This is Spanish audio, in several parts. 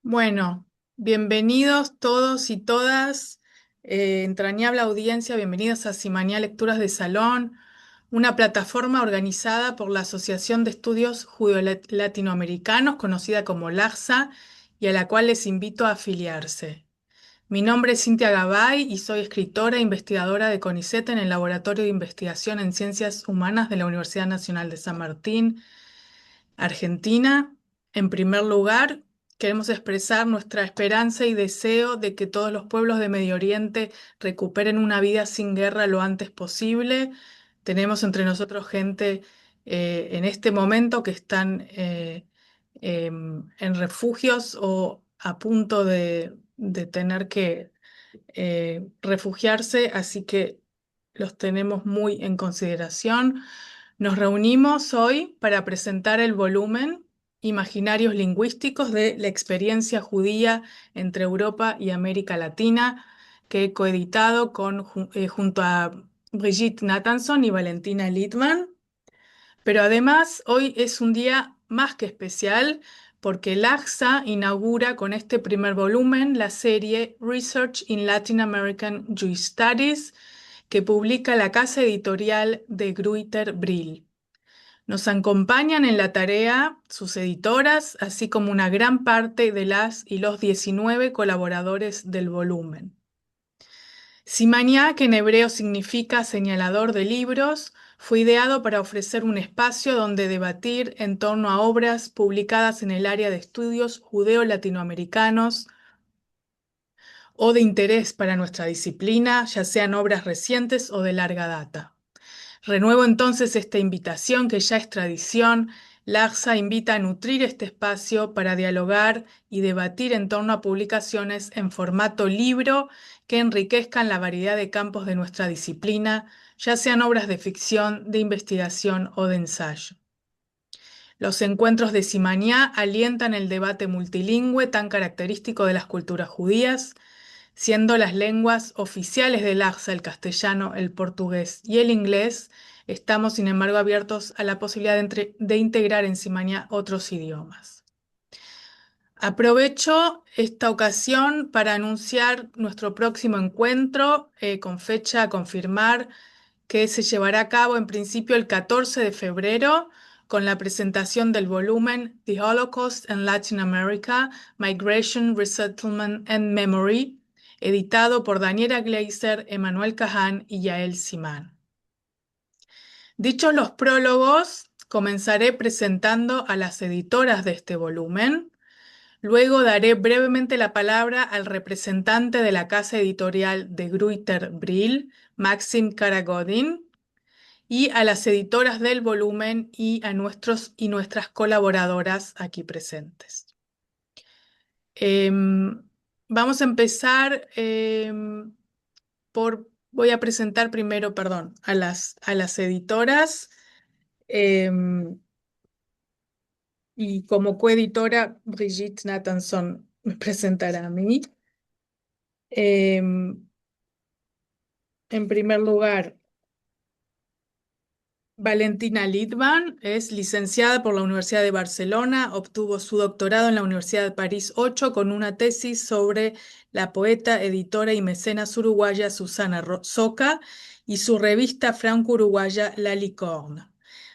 Bueno, bienvenidos todos y todas, entrañable audiencia, bienvenidos a Simanía Lecturas de Salón, una plataforma organizada por la Asociación de Estudios Judeo-Latinoamericanos, conocida como LAJSA, y a la cual les invito a afiliarse. Mi nombre es Cintia Gabay y soy escritora e investigadora de CONICET en el Laboratorio de Investigación en Ciencias Humanas de la Universidad Nacional de San Martín, Argentina. En primer lugar, queremos expresar nuestra esperanza y deseo de que todos los pueblos de Medio Oriente recuperen una vida sin guerra lo antes posible. Tenemos entre nosotros gente en este momento que están en refugios o a punto de tener que refugiarse, así que los tenemos muy en consideración. Nos reunimos hoy para presentar el volumen Imaginarios lingüísticos de la experiencia judía entre Europa y América Latina, que he coeditado junto a Brigitte Nathanson y Valentina Littman. Pero además, hoy es un día más que especial porque el AXA inaugura con este primer volumen la serie Research in Latin American Jewish Studies, que publica la casa editorial de Gruyter Brill. Nos acompañan en la tarea sus editoras, así como una gran parte de las y los 19 colaboradores del volumen. Simaniá, que en hebreo significa señalador de libros, fue ideado para ofrecer un espacio donde debatir en torno a obras publicadas en el área de estudios judeo-latinoamericanos o de interés para nuestra disciplina, ya sean obras recientes o de larga data. Renuevo entonces esta invitación que ya es tradición. LAJSA invita a nutrir este espacio para dialogar y debatir en torno a publicaciones en formato libro que enriquezcan la variedad de campos de nuestra disciplina, ya sean obras de ficción, de investigación o de ensayo. Los encuentros de Simanía alientan el debate multilingüe tan característico de las culturas judías, siendo las lenguas oficiales del LAJSA el castellano, el portugués y el inglés. Estamos, sin embargo, abiertos a la posibilidad de integrar en Simanía otros idiomas. Aprovecho esta ocasión para anunciar nuestro próximo encuentro con fecha a confirmar, que se llevará a cabo en principio el 14 de febrero con la presentación del volumen The Holocaust in Latin America, Migration, Resettlement and Memory, editado por Daniela Gleiser, Emanuel Caján y Yael Simán. Dichos los prólogos, comenzaré presentando a las editoras de este volumen. Luego daré brevemente la palabra al representante de la casa editorial de Gruyter Brill, Maxim Karagodin, y a las editoras del volumen y a nuestros y nuestras colaboradoras aquí presentes. Vamos a empezar voy a presentar primero, perdón, a las editoras. em, y como coeditora, Brigitte Nathanson me presentará a mí. Em, en primer lugar, Valentina Littman es licenciada por la Universidad de Barcelona, obtuvo su doctorado en la Universidad de París 8 con una tesis sobre la poeta, editora y mecenas uruguaya Susana Soca y su revista franco-uruguaya La Licorne.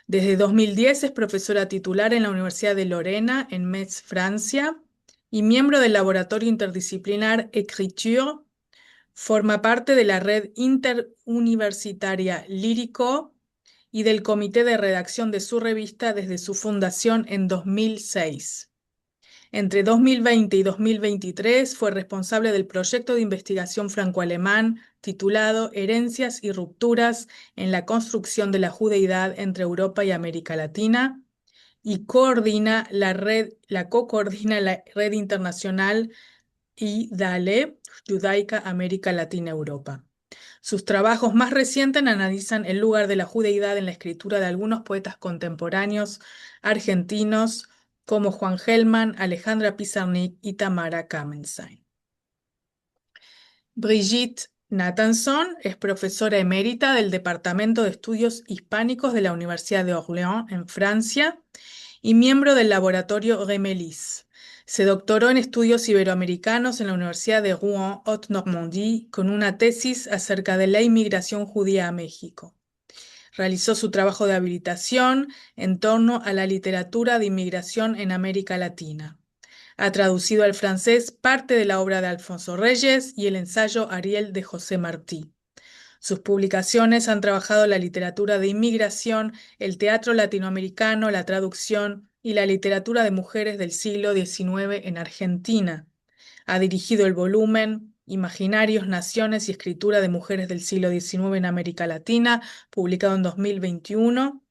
Desde 2010 es profesora titular en la Universidad de Lorena, en Metz, Francia, y miembro del laboratorio interdisciplinar Écriture. Forma parte de la red interuniversitaria Lírico y del comité de redacción de su revista desde su fundación en 2006. Entre 2020 y 2023 fue responsable del proyecto de investigación franco-alemán titulado Herencias y rupturas en la construcción de la judeidad entre Europa y América Latina y co-coordina la red internacional IDALE, Judaica América Latina Europa. Sus trabajos más recientes analizan el lugar de la judeidad en la escritura de algunos poetas contemporáneos argentinos como Juan Gelman, Alejandra Pizarnik y Tamara Kamenstein. Brigitte Nathanson es profesora emérita del Departamento de Estudios Hispánicos de la Universidad de Orléans, en Francia, y miembro del laboratorio Remelis. Se doctoró en estudios iberoamericanos en la Universidad de Rouen, Haute-Normandie, con una tesis acerca de la inmigración judía a México. Realizó su trabajo de habilitación en torno a la literatura de inmigración en América Latina. Ha traducido al francés parte de la obra de Alfonso Reyes y el ensayo Ariel de José Martí. Sus publicaciones han trabajado la literatura de inmigración, el teatro latinoamericano, la traducción y la literatura de mujeres del siglo XIX en Argentina. Ha dirigido el volumen Imaginarios, Naciones y Escritura de Mujeres del siglo XIX en América Latina, publicado en 2021,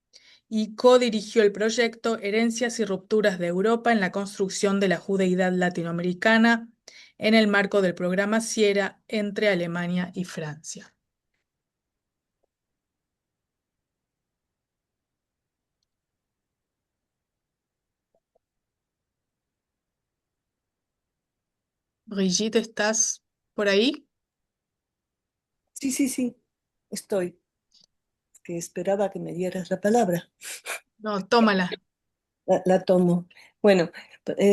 y codirigió el proyecto Herencias y Rupturas de Europa en la construcción de la judeidad latinoamericana en el marco del programa Sierra entre Alemania y Francia. Brigitte, ¿estás por ahí? Sí, sí, sí, estoy. Que esperaba que me dieras la palabra. No, tómala. La tomo. Bueno,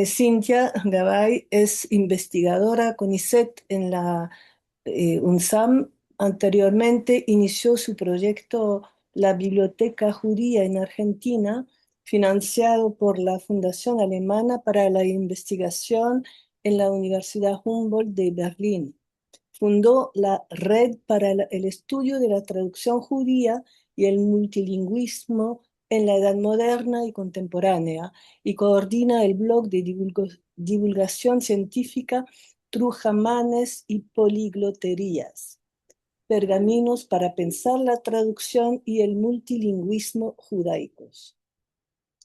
Cintia Gabay es investigadora con ISET en la UNSAM. Anteriormente inició su proyecto La Biblioteca Judía en Argentina, financiado por la Fundación Alemana para la Investigación en la Universidad Humboldt de Berlín. Fundó la Red para el Estudio de la Traducción Judía y el Multilingüismo en la Edad Moderna y Contemporánea y coordina el blog de divulgación científica Trujamanes y Poligloterías, pergaminos para pensar la traducción y el multilingüismo judaicos.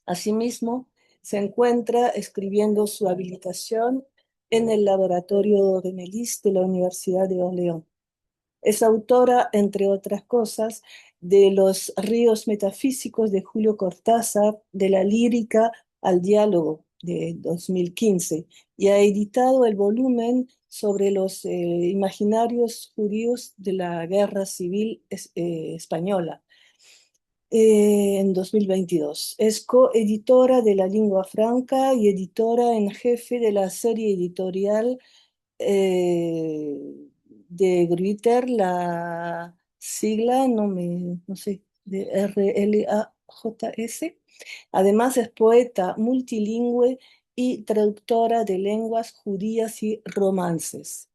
Asimismo, se encuentra escribiendo su habilitación en el Laboratorio de Melis de la Universidad de Orleans. Es autora, entre otras cosas, de Los ríos metafísicos de Julio Cortázar, de la lírica al diálogo de 2015, y ha editado el volumen sobre los imaginarios judíos de la Guerra Civil Española en 2022. Es coeditora de La Lingua Franca y editora en jefe de la serie editorial eh, de Gruyter, la sigla, no sé, de RLAJS. Además es poeta multilingüe y traductora de lenguas judías y romances,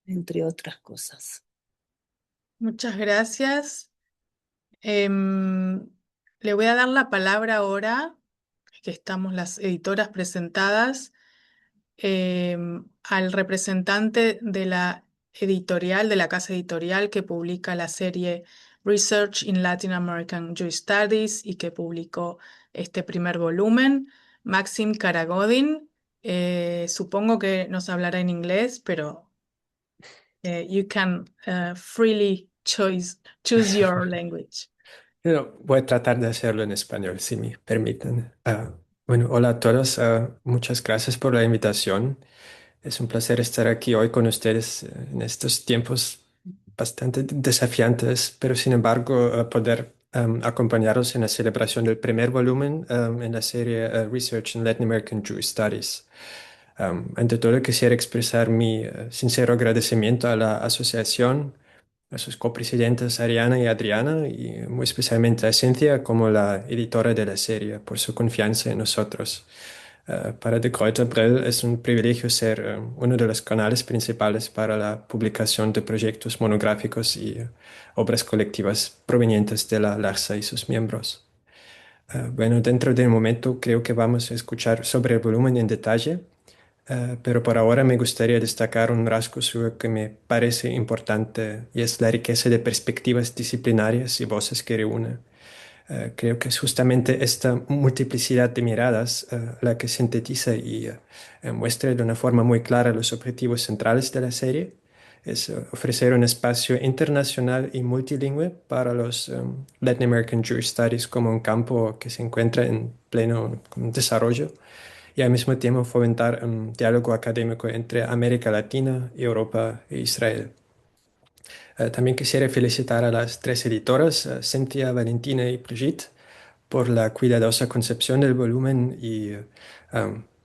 entre otras cosas. Muchas gracias. Em, Le voy a dar la palabra ahora, que estamos las editoras presentadas, al representante de la editorial, de la casa editorial que publica la serie Research in Latin American Jewish Studies y que publicó este primer volumen, Maxim Karagodin. Supongo que nos hablará en inglés, pero you can freely choose your language. Bueno, voy a tratar de hacerlo en español, si me permiten. Bueno, hola a todos. Muchas gracias por la invitación. Es un placer estar aquí hoy con ustedes en estos tiempos bastante desafiantes, pero sin embargo poder acompañaros en la celebración del primer volumen en la serie Research in Latin American Jewish Studies. Ante todo, quisiera expresar mi sincero agradecimiento a la asociación, a sus copresidentes Ariana y Adriana, y muy especialmente a Cynthia como la editora de la serie, por su confianza en nosotros. Para De Gruyter Brill es un privilegio ser uno de los canales principales para la publicación de proyectos monográficos y obras colectivas provenientes de la LARSA y sus miembros. Bueno, dentro de un momento creo que vamos a escuchar sobre el volumen en detalle, pero por ahora me gustaría destacar un rasgo suyo que me parece importante y es la riqueza de perspectivas disciplinarias y voces que reúne. Creo que es justamente esta multiplicidad de miradas la que sintetiza y muestra de una forma muy clara los objetivos centrales de la serie. Es ofrecer un espacio internacional y multilingüe para los Latin American Jewish Studies como un campo que se encuentra en pleno desarrollo y al mismo tiempo fomentar un diálogo académico entre América Latina, Europa e Israel. También quisiera felicitar a las tres editoras, Cynthia, Valentina y Brigitte, por la cuidadosa concepción del volumen y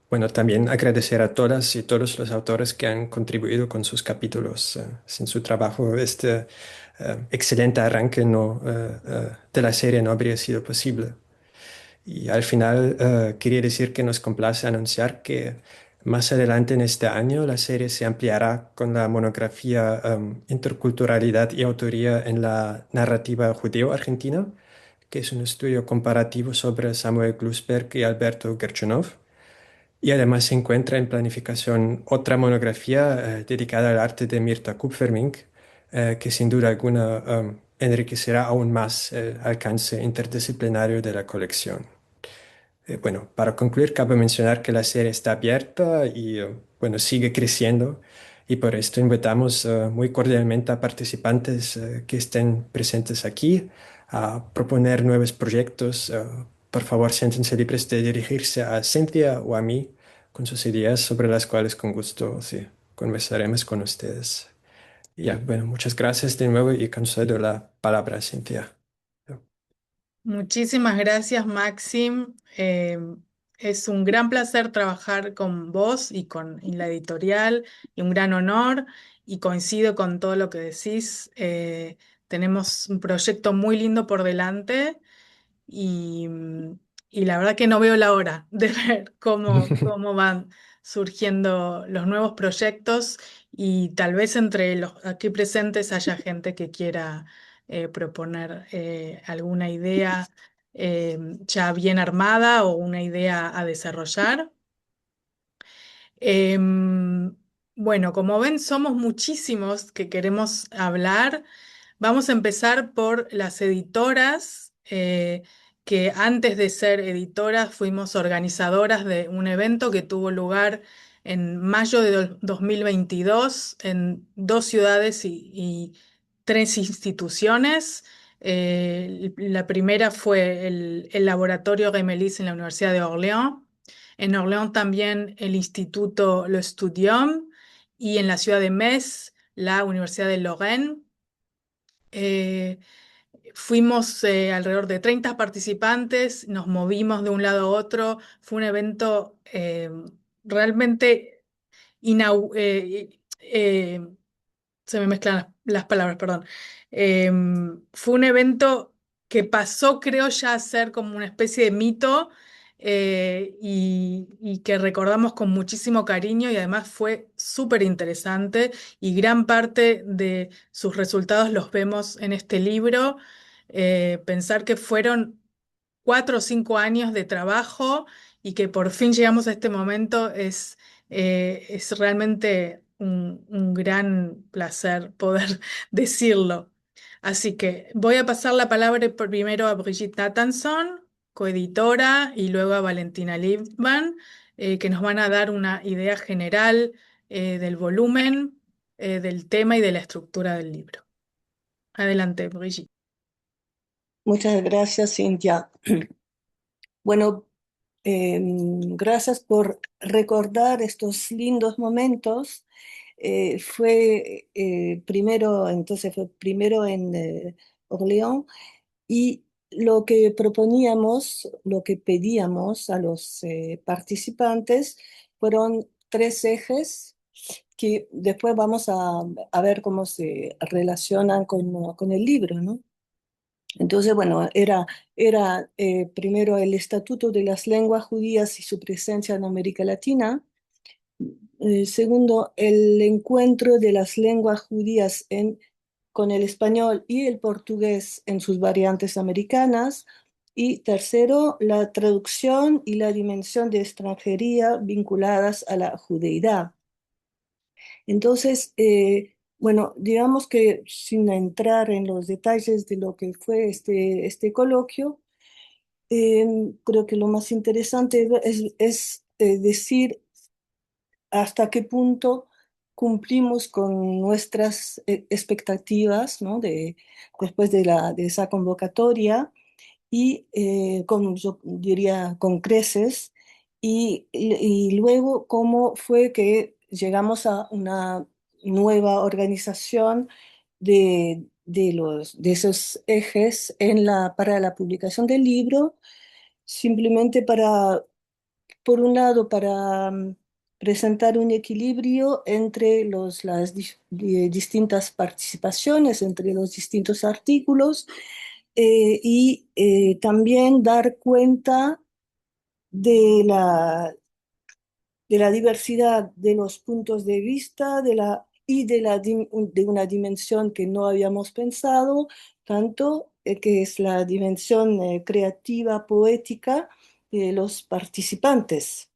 bueno, también agradecer a todas y todos los autores que han contribuido con sus capítulos. Sin su trabajo, este excelente arranque de la serie no habría sido posible. Y al final quería decir que nos complace anunciar que más adelante en este año la serie se ampliará con la monografía Interculturalidad y Autoría en la narrativa judeo-argentina, que es un estudio comparativo sobre Samuel Glusberg y Alberto Gerchunov. Y además se encuentra en planificación otra monografía dedicada al arte de Mirta Kupfermink, que sin duda alguna enriquecerá aún más el alcance interdisciplinario de la colección. Bueno, para concluir, cabe mencionar que la serie está abierta y bueno, sigue creciendo y por esto invitamos muy cordialmente a participantes que estén presentes aquí a proponer nuevos proyectos. Por favor, siéntense libres de dirigirse a Cynthia o a mí con sus ideas sobre las cuales con gusto sí, conversaremos con ustedes. Y ya, bueno, muchas gracias de nuevo y concedo la palabra a Cynthia. Muchísimas gracias, Maxim. Es un gran placer trabajar con vos y la editorial, y un gran honor, y coincido con todo lo que decís. Tenemos un proyecto muy lindo por delante y, y la verdad que no veo la hora de ver cómo van surgiendo los nuevos proyectos y tal vez entre los aquí presentes haya gente que quiera proponer alguna idea ya bien armada o una idea a desarrollar. Bueno, como ven, somos muchísimos que queremos hablar. Vamos a empezar por las editoras, que antes de ser editoras fuimos organizadoras de un evento que tuvo lugar en mayo de 2022 en dos ciudades y tres instituciones. La primera fue el laboratorio Gemelis en la Universidad de Orléans. En Orléans también el Instituto Le Studium y en la ciudad de Metz la Universidad de Lorraine. Eh, Fuimos alrededor de 30 participantes, nos movimos de un lado a otro. Fue un evento realmente inau- se me mezclan las palabras, perdón. Eh, Fue un evento que pasó, creo, ya a ser como una especie de mito y que recordamos con muchísimo cariño y además fue súper interesante y gran parte de sus resultados los vemos en este libro. Pensar que fueron 4 o 5 años de trabajo y que por fin llegamos a este momento es realmente un gran placer poder decirlo. Así que voy a pasar la palabra primero a Brigitte Nathanson, coeditora, y luego a Valentina Liebman, que nos van a dar una idea general del volumen, del tema y de la estructura del libro. Adelante, Brigitte. Muchas gracias, Cintia. Bueno, gracias por recordar estos lindos momentos. Fue primero en Orleans y lo que proponíamos, lo que pedíamos a los participantes fueron tres ejes que después vamos a ver cómo se relacionan con el libro, ¿no? Entonces, bueno, era primero el Estatuto de las Lenguas Judías y su presencia en América Latina. Segundo, el encuentro de las lenguas judías con el español y el portugués en sus variantes americanas. Y tercero, la traducción y la dimensión de extranjería vinculadas a la judeidad. Entonces, bueno, digamos que sin entrar en los detalles de lo que fue este coloquio, creo que lo más interesante es decir hasta qué punto cumplimos con nuestras expectativas, ¿no? Después de esa convocatoria y, como yo diría, con creces, y luego cómo fue que llegamos a una nueva organización de esos ejes para la publicación del libro, simplemente por un lado, para presentar un equilibrio entre distintas participaciones, entre los distintos artículos, y también dar cuenta de la diversidad de los puntos de vista de una dimensión que no habíamos pensado, tanto que es la dimensión creativa, poética de los participantes.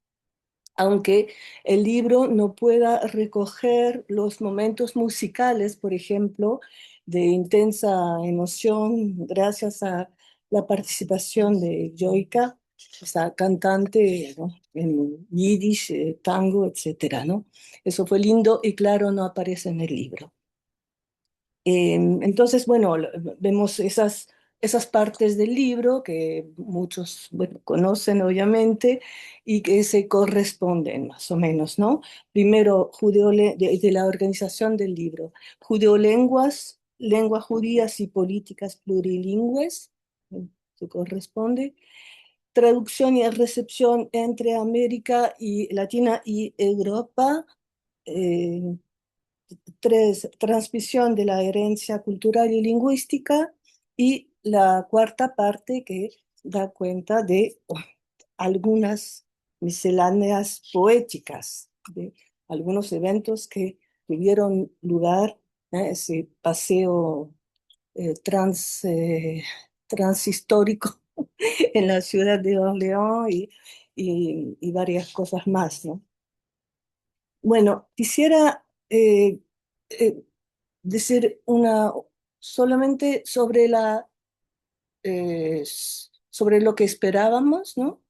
Aunque el libro no pueda recoger los momentos musicales, por ejemplo, de intensa emoción gracias a la participación de Joyka, esa cantante, ¿no?, en yiddish, tango, etcétera, ¿no? Eso fue lindo y claro, no aparece en el libro. Entonces, bueno, vemos esas partes del libro que muchos, bueno, conocen obviamente y que se corresponden más o menos, ¿no? Primero, de la organización del libro, judeolenguas, lenguas judías y políticas plurilingües, se corresponde. Traducción y recepción entre América y Latina y Europa. eh, Tres, transmisión de la herencia cultural y lingüística, y la cuarta parte que da cuenta de algunas misceláneas poéticas, de algunos eventos que tuvieron lugar, ese paseo eh, trans, eh, transhistórico en la ciudad de Orleans y varias cosas más, ¿no? Bueno, quisiera eh, decir solamente sobre sobre lo que esperábamos, ¿no?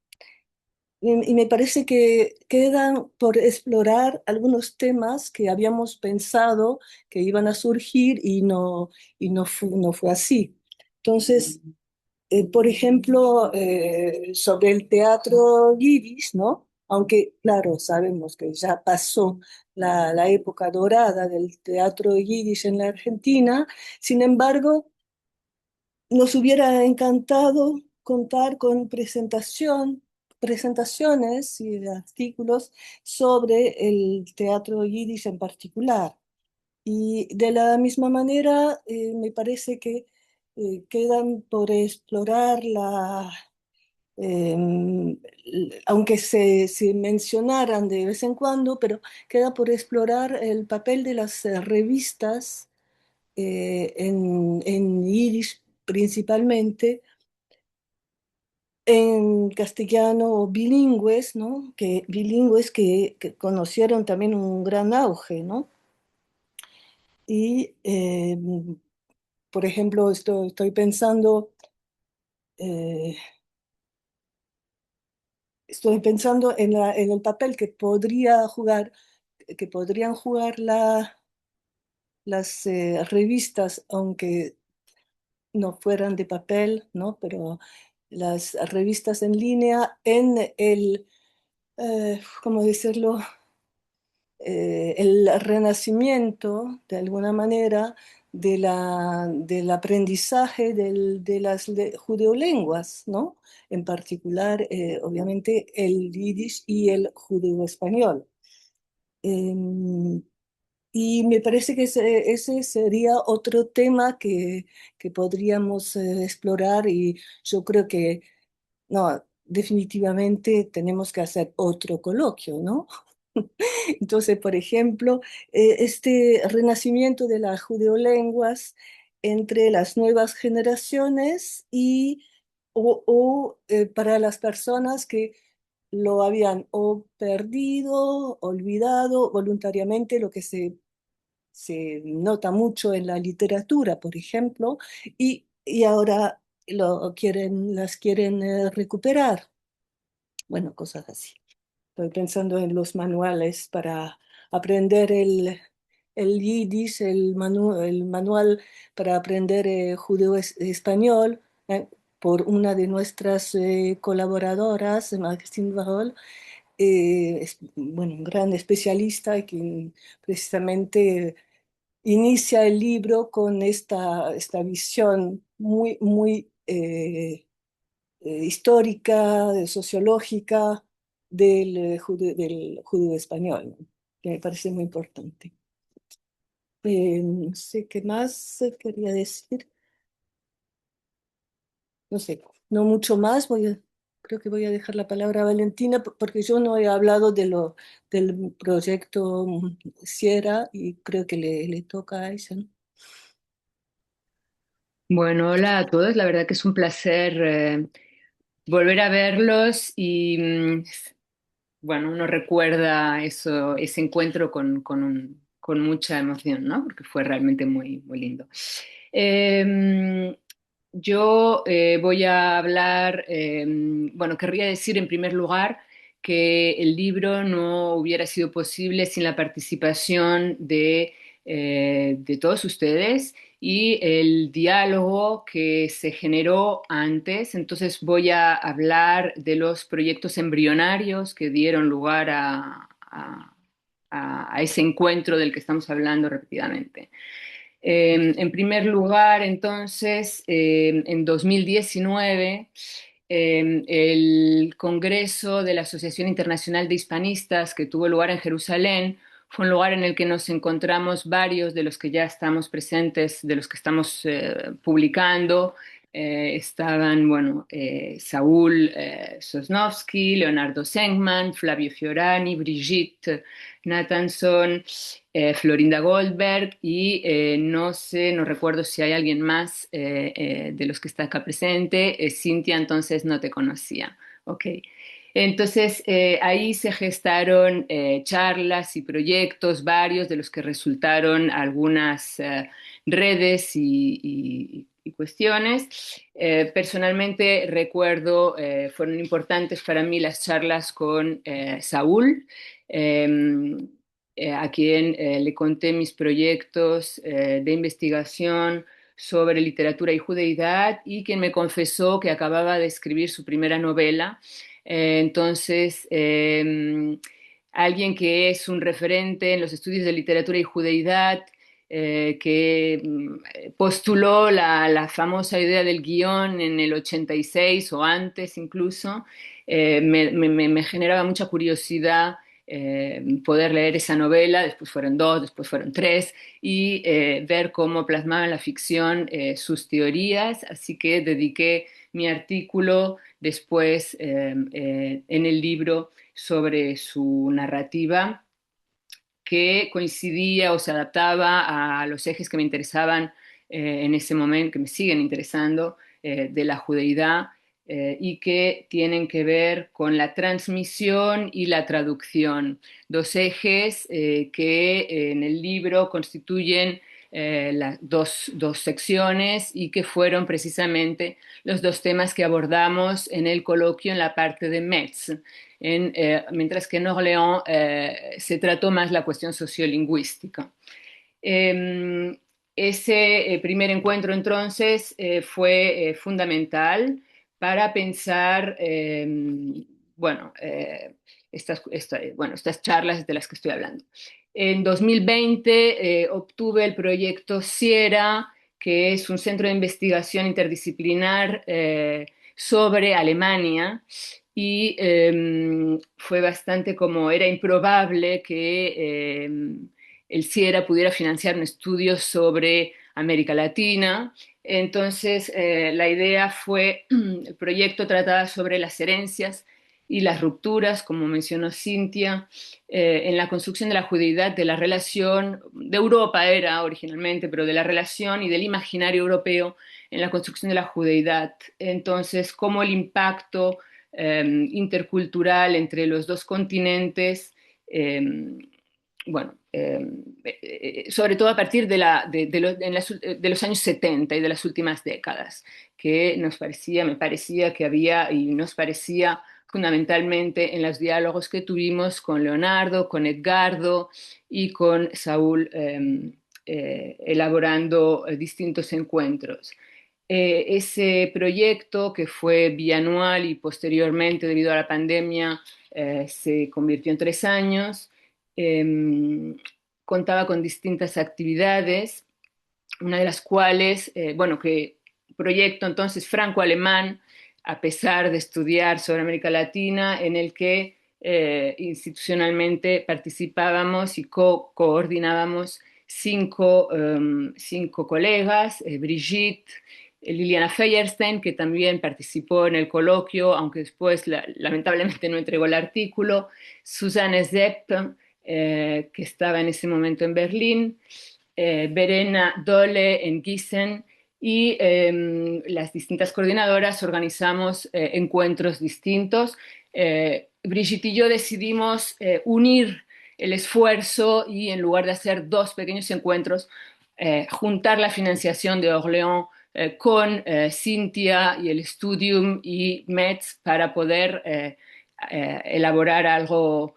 Y me parece que quedan por explorar algunos temas que habíamos pensado que iban a surgir no fue así. Entonces, por ejemplo, sobre el teatro yiddish, ¿no? Aunque, claro, sabemos que ya pasó la época dorada del teatro yiddish en la Argentina. Sin embargo, nos hubiera encantado contar con presentaciones y artículos sobre el teatro yiddish en particular. Y de la misma manera, me parece que quedan por explorar aunque se mencionaran de vez en cuando, pero queda por explorar el papel de las revistas en yiddish principalmente, en castellano o bilingües, ¿no? Bilingües que conocieron también un gran auge, ¿no? Y, por ejemplo, estoy pensando, eh, en el papel que podrían jugar las revistas, aunque no fueran de papel, ¿no? Pero las revistas en línea en ¿cómo decirlo? El renacimiento, de alguna manera, del aprendizaje de las judeolenguas, ¿no? En particular, obviamente, el yiddish y el judeo-español. Em, y me parece que ese sería otro tema que podríamos explorar, y yo creo que, no, definitivamente tenemos que hacer otro coloquio, ¿no? Entonces, por ejemplo, este renacimiento de las judeolenguas entre las nuevas generaciones para las personas que lo habían o perdido, olvidado voluntariamente, lo que se nota mucho en la literatura, por ejemplo, y ahora las quieren recuperar. Bueno, cosas así. Estoy pensando en los manuales para aprender el yiddish, el manual para aprender judeo-español, por una de nuestras colaboradoras, Maxine Varol, es, bueno, un gran especialista y que precisamente inicia el libro con esta visión muy histórica, sociológica del judío español, ¿no? Que me parece muy importante. No sé qué más quería decir. No sé, no mucho más. Creo que voy a dejar la palabra a Valentina porque yo no he hablado del proyecto Sierra y creo que le toca a ella, ¿no? Bueno, hola a todos. La verdad que es un placer volver a verlos y bueno, uno recuerda eso, ese encuentro con mucha emoción, ¿no? Porque fue realmente muy, muy lindo. Eh, yo voy a hablar, bueno, querría decir en primer lugar que el libro no hubiera sido posible sin la participación de todos ustedes y el diálogo que se generó antes. Entonces voy a hablar de los proyectos embrionarios que dieron lugar a ese encuentro del que estamos hablando repetidamente. En primer lugar, entonces, en 2019, el Congreso de la Asociación Internacional de Hispanistas, que tuvo lugar en Jerusalén, fue un lugar en el que nos encontramos varios de los que ya estamos presentes, de los que estamos publicando. Estaban, bueno, Saúl Sosnowski, Leonardo Senkman, Flavio Fiorani, Brigitte Nathanson, Florinda Goldberg y no sé, no recuerdo si hay alguien más de los que está acá presente. Cintia, entonces no te conocía. Ok. Entonces ahí se gestaron charlas y proyectos, varios de los que resultaron algunas redes y cuestiones. Personalmente recuerdo, fueron importantes para mí las charlas con Saúl. Eh, a quien le conté mis proyectos de investigación sobre literatura y judeidad y quien me confesó que acababa de escribir su primera novela. Entonces, alguien que es un referente en los estudios de literatura y judeidad, que postuló la famosa idea del guión en el 86 o antes incluso, me generaba mucha curiosidad poder leer esa novela, después fueron dos, después fueron tres, y ver cómo plasmaba en la ficción sus teorías, así que dediqué mi artículo después en el libro sobre su narrativa que coincidía o se adaptaba a los ejes que me interesaban en ese momento, que me siguen interesando, de la judeidad y que tienen que ver con la transmisión y la traducción, dos ejes que en el libro constituyen las dos secciones y que fueron precisamente los dos temas que abordamos en el coloquio en la parte de Metz. Mientras que en Orléans se trató más la cuestión sociolingüística. Ese primer encuentro entonces fue fundamental para pensar, bueno, bueno, estas charlas de las que estoy hablando. En 2020 obtuve el proyecto Sierra, que es un centro de investigación interdisciplinar sobre Alemania y fue bastante como era improbable que el CIERA pudiera financiar un estudio sobre América Latina. Entonces, la idea fue, el proyecto trataba sobre las herencias y las rupturas, como mencionó Cintia, en la construcción de la judeidad, de la relación, de Europa era originalmente, pero de la relación y del imaginario europeo en la construcción de la judeidad. Entonces, cómo el impacto intercultural entre los dos continentes, bueno, sobre todo a partir de los años 70 y de las últimas décadas, que me parecía que había y nos parecía fundamentalmente en los diálogos que tuvimos con Leonardo, con Edgardo y con Saúl, elaborando distintos encuentros. Ese proyecto, que fue bianual y posteriormente, debido a la pandemia, se convirtió en 3 años, contaba con distintas actividades, una de las cuales, bueno, que proyecto entonces franco-alemán, a pesar de estudiar sobre América Latina, en el que institucionalmente participábamos y coordinábamos cinco colegas, Brigitte, Liliana Feyerstein, que también participó en el coloquio, aunque después lamentablemente no entregó el artículo, Susanne Zepp, que estaba en ese momento en Berlín, Verena Dole en Gießen, y las distintas coordinadoras organizamos encuentros distintos. Brigitte y yo decidimos unir el esfuerzo y en lugar de hacer dos pequeños encuentros, juntar la financiación de Orléans con Cintia y el Studium y Metz para poder elaborar algo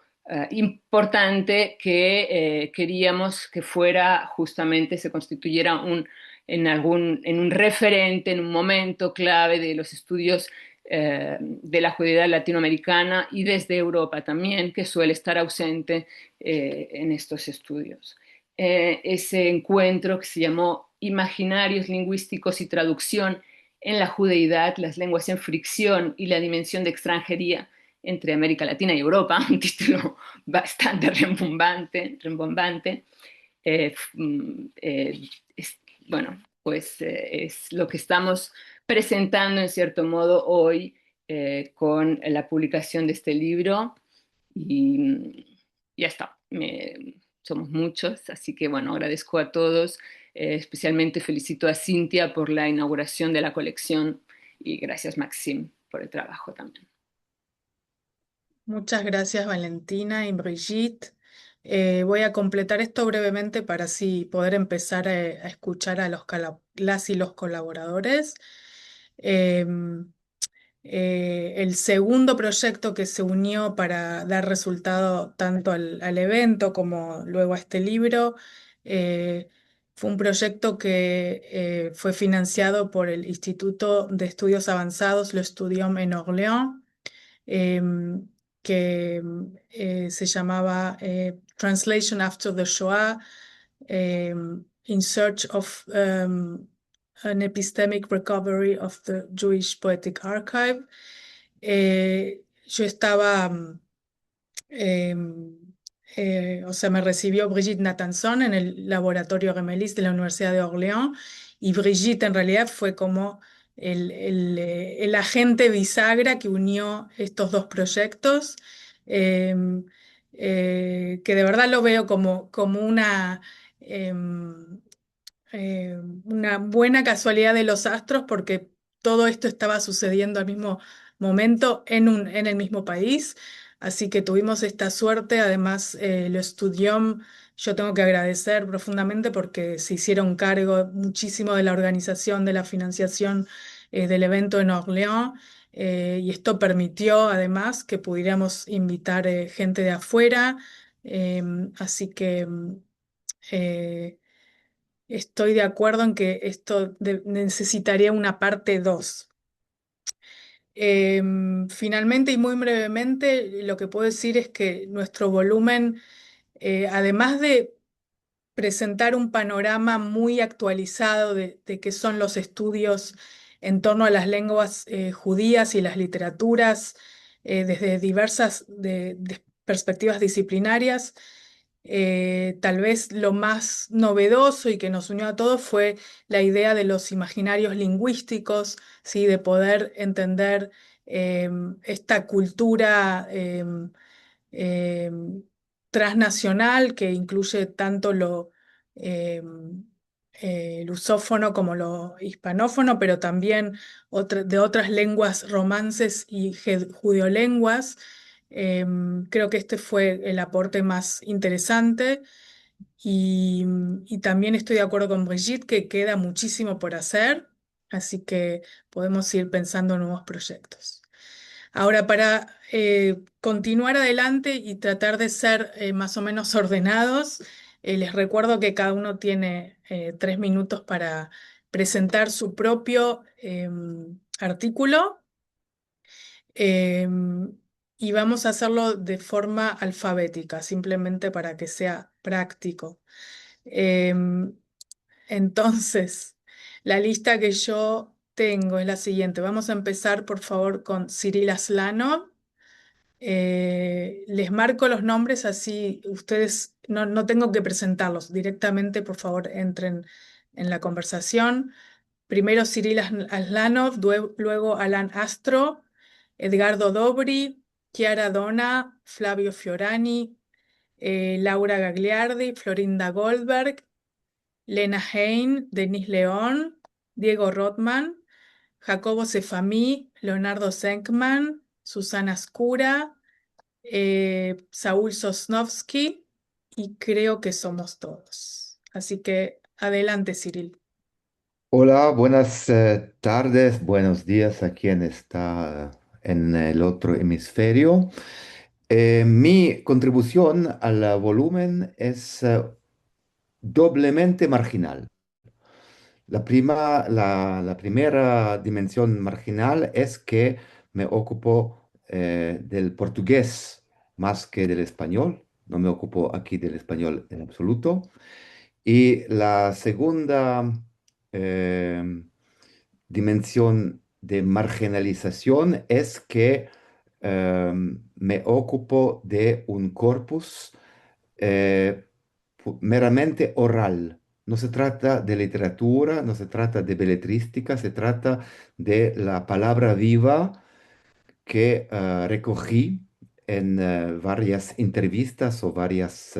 importante que queríamos que fuera justamente, se constituyera en un referente, en un momento clave de los estudios de la judeidad latinoamericana y desde Europa también, que suele estar ausente en estos estudios. Ese encuentro que se llamó Imaginarios lingüísticos y traducción en la judeidad, las lenguas en fricción y la dimensión de extranjería entre América Latina y Europa, un título bastante rembombante. Eh, bueno, pues es lo que estamos presentando en cierto modo hoy con la publicación de este libro y ya está. Somos muchos, así que bueno, agradezco a todos, especialmente felicito a Cintia por la inauguración de la colección y gracias Maxime por el trabajo también. Muchas gracias, Valentina y Brigitte. Voy a completar esto brevemente para así poder empezar a escuchar a las y los colaboradores. Em, el segundo proyecto que se unió para dar resultado tanto al evento como luego a este libro fue un proyecto que fue financiado por el Instituto de Estudios Avanzados, Le Studium en Orléans, que se llamaba Translation After the Shoah, in Search of an Epistemic Recovery of the Jewish Poetic Archive. Yo estaba, o sea, me recibió Brigitte Nathanson en el laboratorio Gemelis de la Universidad de Orléans, y Brigitte en realidad fue como el agente bisagra que unió estos dos proyectos, que de verdad lo veo como una buena casualidad de los astros, porque todo esto estaba sucediendo al mismo momento en el mismo país. Así que tuvimos esta suerte. Además, lo estudió. Yo tengo que agradecer profundamente porque se hicieron cargo muchísimo de la organización, de la financiación del evento en Orléans. Y esto permitió además que pudiéramos invitar gente de afuera. Así que eh, estoy de acuerdo en que esto necesitaría una parte 2. Finalmente y muy brevemente, lo que puedo decir es que nuestro volumen, además de presentar un panorama muy actualizado de qué son los estudios en torno a las lenguas judías y las literaturas desde diversas perspectivas disciplinarias. Tal vez lo más novedoso y que nos unió a todos fue la idea de los imaginarios lingüísticos, ¿sí? De poder entender esta cultura eh, transnacional que incluye tanto eh, lusófono como lo hispanófono, pero también de otras lenguas romances y judiolenguas. Creo que este fue el aporte más interesante y también estoy de acuerdo con Brigitte que queda muchísimo por hacer, así que podemos ir pensando en nuevos proyectos. Ahora, para continuar adelante y tratar de ser más o menos ordenados, les recuerdo que cada uno tiene 3 minutos para presentar su propio artículo, y vamos a hacerlo de forma alfabética, simplemente para que sea práctico. Entonces, la lista que yo tengo es la siguiente. Vamos a empezar, por favor, con Cyril Aslanov. Les marco los nombres así ustedes no tengo que presentarlos. Directamente, por favor, entren en la conversación. Primero Cyril Aslanov, luego Alan Astro, Edgardo Dobri, Chiara Dona, Flavio Fiorani, Laura Gagliardi, Florinda Goldberg, Lena Hein, Denis León, Diego Rothman, Jacobo Sefamí, Leonardo Senkman, Susana Scura, Saúl Sosnovsky, y creo que somos todos. Así que adelante, Cyril. Hola, buenas tardes, buenos días a quien está en el otro hemisferio. Mi contribución al volumen es doblemente marginal. La primera dimensión marginal es que me ocupo del portugués más que del español. No me ocupo aquí del español en absoluto. Y la segunda eh, dimensión de marginalización es que me ocupo de un corpus eh, meramente oral. No se trata de literatura, no se trata de beletrística, se trata de la palabra viva que recogí en varias entrevistas o varias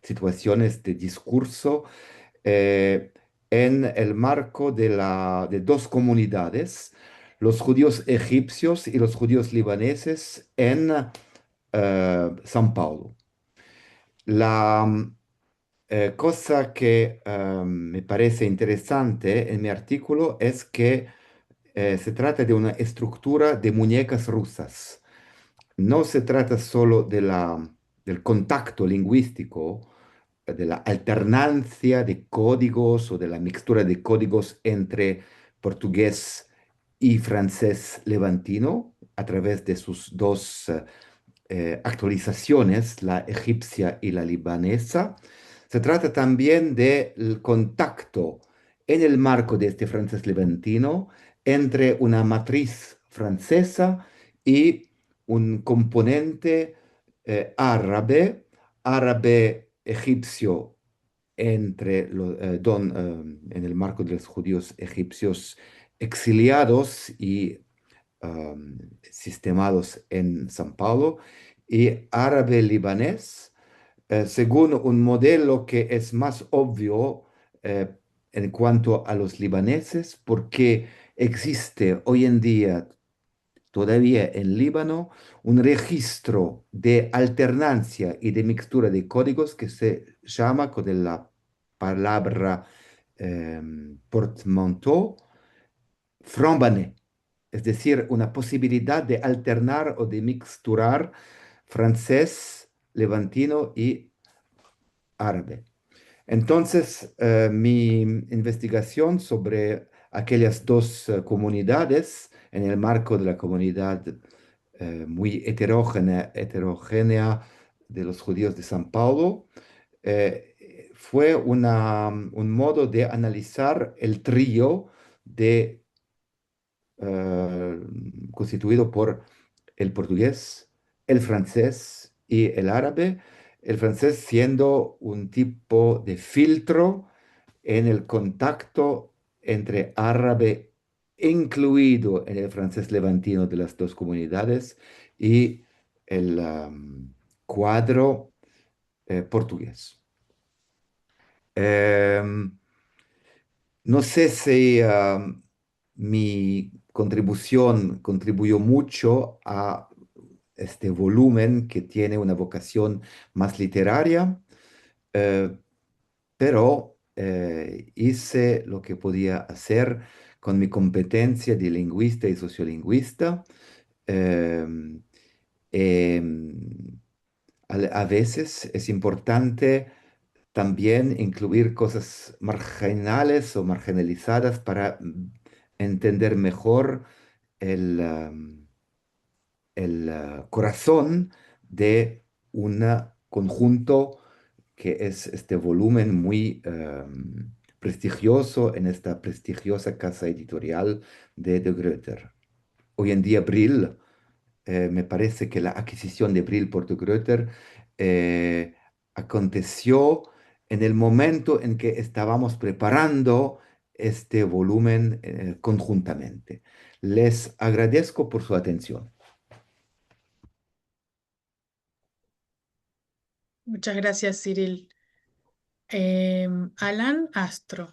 situaciones de discurso eh, en el marco de dos comunidades, los judíos egipcios y los judíos libaneses en São Paulo. La cosa que me parece interesante en mi artículo es que se trata de una estructura de muñecas rusas. No se trata solo del contacto lingüístico, de la alternancia de códigos o de la mixtura de códigos entre portugués y francés levantino a través de sus dos actualizaciones, la egipcia y la libanesa. Se trata también del contacto en el marco de este francés levantino entre una matriz francesa y un componente árabe egipcio en el marco de los judíos egipcios exiliados y sistemados en San Paulo, y árabe libanés, según un modelo que es más obvio eh, en cuanto a los libaneses, porque existe hoy en día todavía en Líbano un registro de alternancia y de mixtura de códigos que se llama con la palabra portmanteau franc-banais, es decir, una posibilidad de alternar o de mixturar francés, levantino y árabe. Entonces, mi investigación sobre aquellas dos comunidades en el marco de la comunidad muy heterogénea de los judíos de San Paulo fue un modo de analizar el trío de, constituido por el portugués, el francés y el árabe, el francés siendo un tipo de filtro en el contacto entre árabe incluido en el francés levantino de las dos comunidades y el cuadro portugués. Em, no sé si mi contribución contribuyó mucho a este volumen que tiene una vocación más literaria, eh, pero hice lo que podía hacer con mi competencia de lingüista y sociolingüista. Em, em, a veces es importante también incluir cosas marginales o marginalizadas para entender mejor el corazón de un conjunto que es este volumen muy prestigioso en esta prestigiosa casa editorial de Gruyter. Hoy en día Brill Me parece que la adquisición de Brill por de Gruyter aconteció en el momento en que estábamos preparando este volumen conjuntamente. Les agradezco por su atención. Muchas gracias, Cyril. Alan Astro.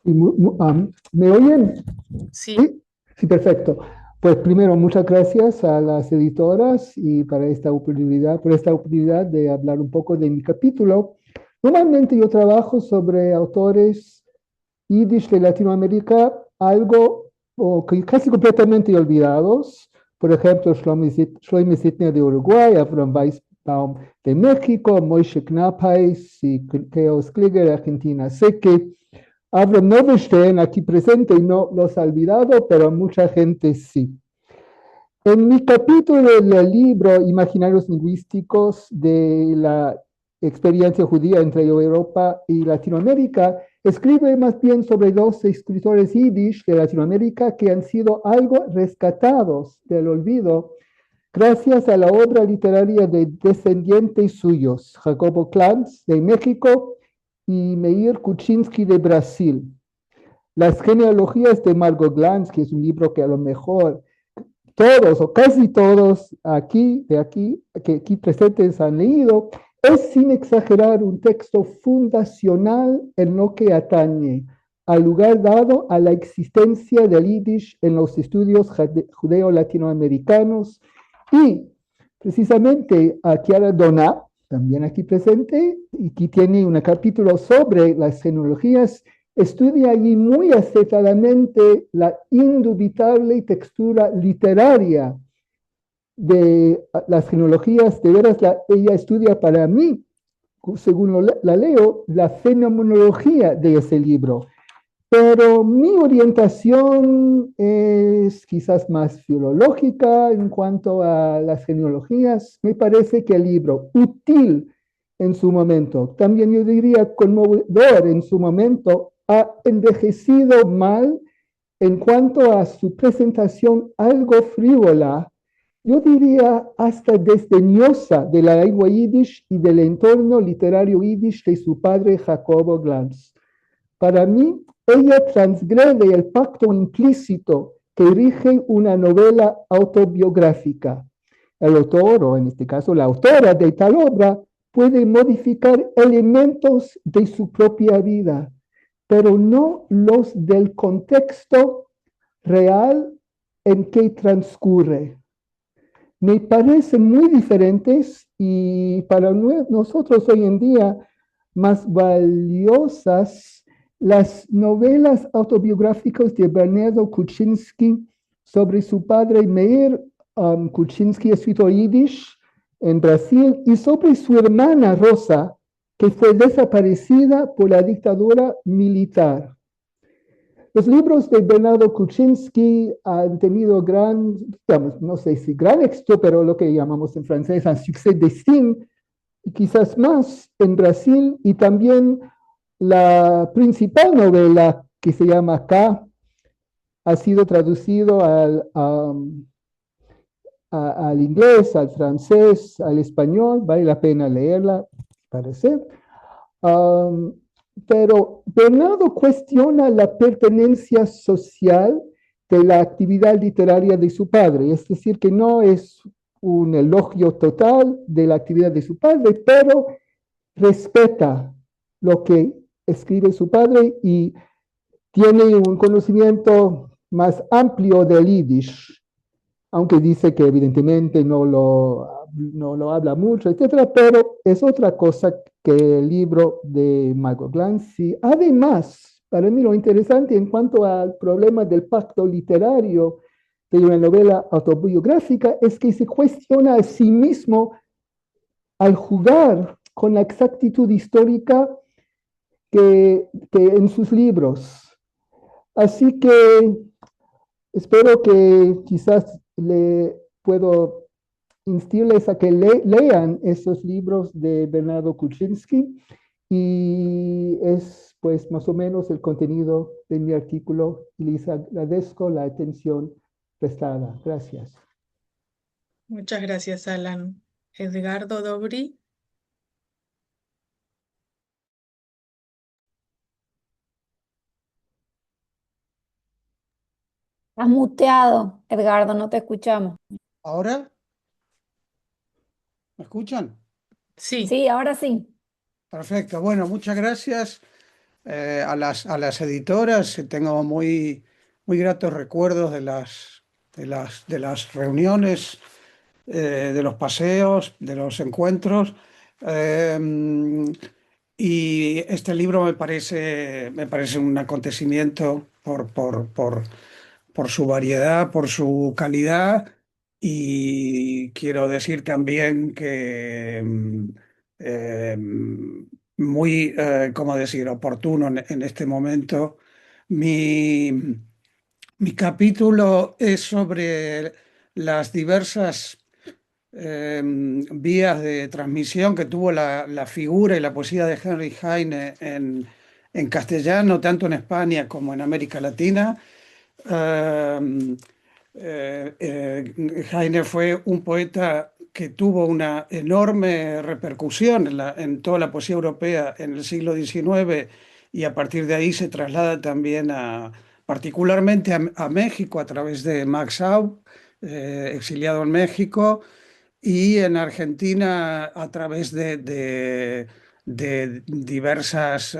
¿Me oyen? Sí, Sí, sí, perfecto. Pues primero, muchas gracias a las editoras y para esta oportunidad, por esta oportunidad de hablar un poco de mi capítulo. Normalmente yo trabajo sobre autores yiddish de Latinoamérica, algo o que casi completamente olvidados. Por ejemplo, Shloime Zitner de Uruguay, Avram Weisbaum de México, Moishe Knappais y Klaus Kliger de Argentina. Sé que Avram Novenstein aquí presente y no los ha olvidado, pero mucha gente sí. En mi capítulo del libro Imaginarios Lingüísticos de la experiencia judía entre Europa y Latinoamérica, escribe más bien sobre dos escritores yiddish de Latinoamérica que han sido algo rescatados del olvido gracias a la obra literaria de descendientes suyos, Jacobo Clance de México y Meir Kuczynski de Brasil. Las genealogías de Margot Glantz, que es un libro que a lo mejor todos o casi todos que aquí presentes han leído, es sin exagerar un texto fundacional en lo que atañe al lugar dado a la existencia del yiddish en los estudios judeo-latinoamericanos y precisamente a Chiara Donà, también aquí presente, y que tiene un capítulo sobre las genealogías, estudia allí muy acertadamente la indubitable textura literaria de las genealogías. De veras, ella estudia para mí, según la leo, la fenomenología de ese libro. Pero mi orientación es quizás más filológica en cuanto a las genealogías. Me parece que el libro, útil en su momento, también yo diría conmovedor en su momento, ha envejecido mal en cuanto a su presentación algo frívola, yo diría hasta desdeñosa de la lengua yiddish y del entorno literario yiddish de su padre Jacobo Glantz. Para mí, ella transgrede el pacto implícito que rige una novela autobiográfica. El autor, o en este caso la autora de tal obra, puede modificar elementos de su propia vida, pero no los del contexto real en que transcurre. Me parecen muy diferentes y para nosotros hoy en día más valiosas las novelas autobiográficas de Bernardo Kuczynski sobre su padre Meir Kuczynski, escritor yiddish en Brasil, y sobre su hermana Rosa, que fue desaparecida por la dictadura militar. Los libros de Bernardo Kuczynski han tenido gran, digamos, no sé si gran éxito, pero lo que llamamos en francés un succès d'estime, y quizás más en Brasil, y también la principal novela que se llama K ha sido traducido al inglés, al francés, al español, vale la pena leerla, parece. Pero Bernardo cuestiona la pertenencia social de la actividad literaria de su padre, es decir, que no es un elogio total de la actividad de su padre, pero respeta lo que escribe su padre y tiene un conocimiento más amplio del yiddish, aunque dice que evidentemente no lo habla mucho, etcétera, pero es otra cosa que el libro de Margot Glantz. Y además, para mí lo interesante en cuanto al problema del pacto literario de una novela autobiográfica es que se cuestiona a sí mismo al jugar con la exactitud histórica que en sus libros. Así que espero que quizás le puedo insistirles a que lean esos libros de Bernardo Kuczynski y es pues más o menos el contenido de mi artículo y les agradezco la atención prestada. Gracias. Muchas gracias, Alan. Edgardo Dobri. Estás muteado, Edgardo, no te escuchamos. ¿Ahora? ¿Me escuchan? Sí, Sí, ahora sí. Perfecto. Bueno, muchas gracias a las editoras. Tengo muy gratos recuerdos de las reuniones, de los paseos, de los encuentros. Eh, y este libro me parece un acontecimiento por su variedad, por su calidad, y quiero decir también que eh, muy, ¿cómo decir?, oportuno en este momento. Mi, mi capítulo es sobre las diversas vías de transmisión que tuvo la figura y la poesía de Henry Heine en castellano, tanto en España como en América Latina. Eh, Heine fue un poeta que tuvo una enorme repercusión en toda la poesía europea en el siglo XIX, y a partir de ahí se traslada también particularmente a México a través de Max Aub, exiliado en México, y en Argentina a través de diversas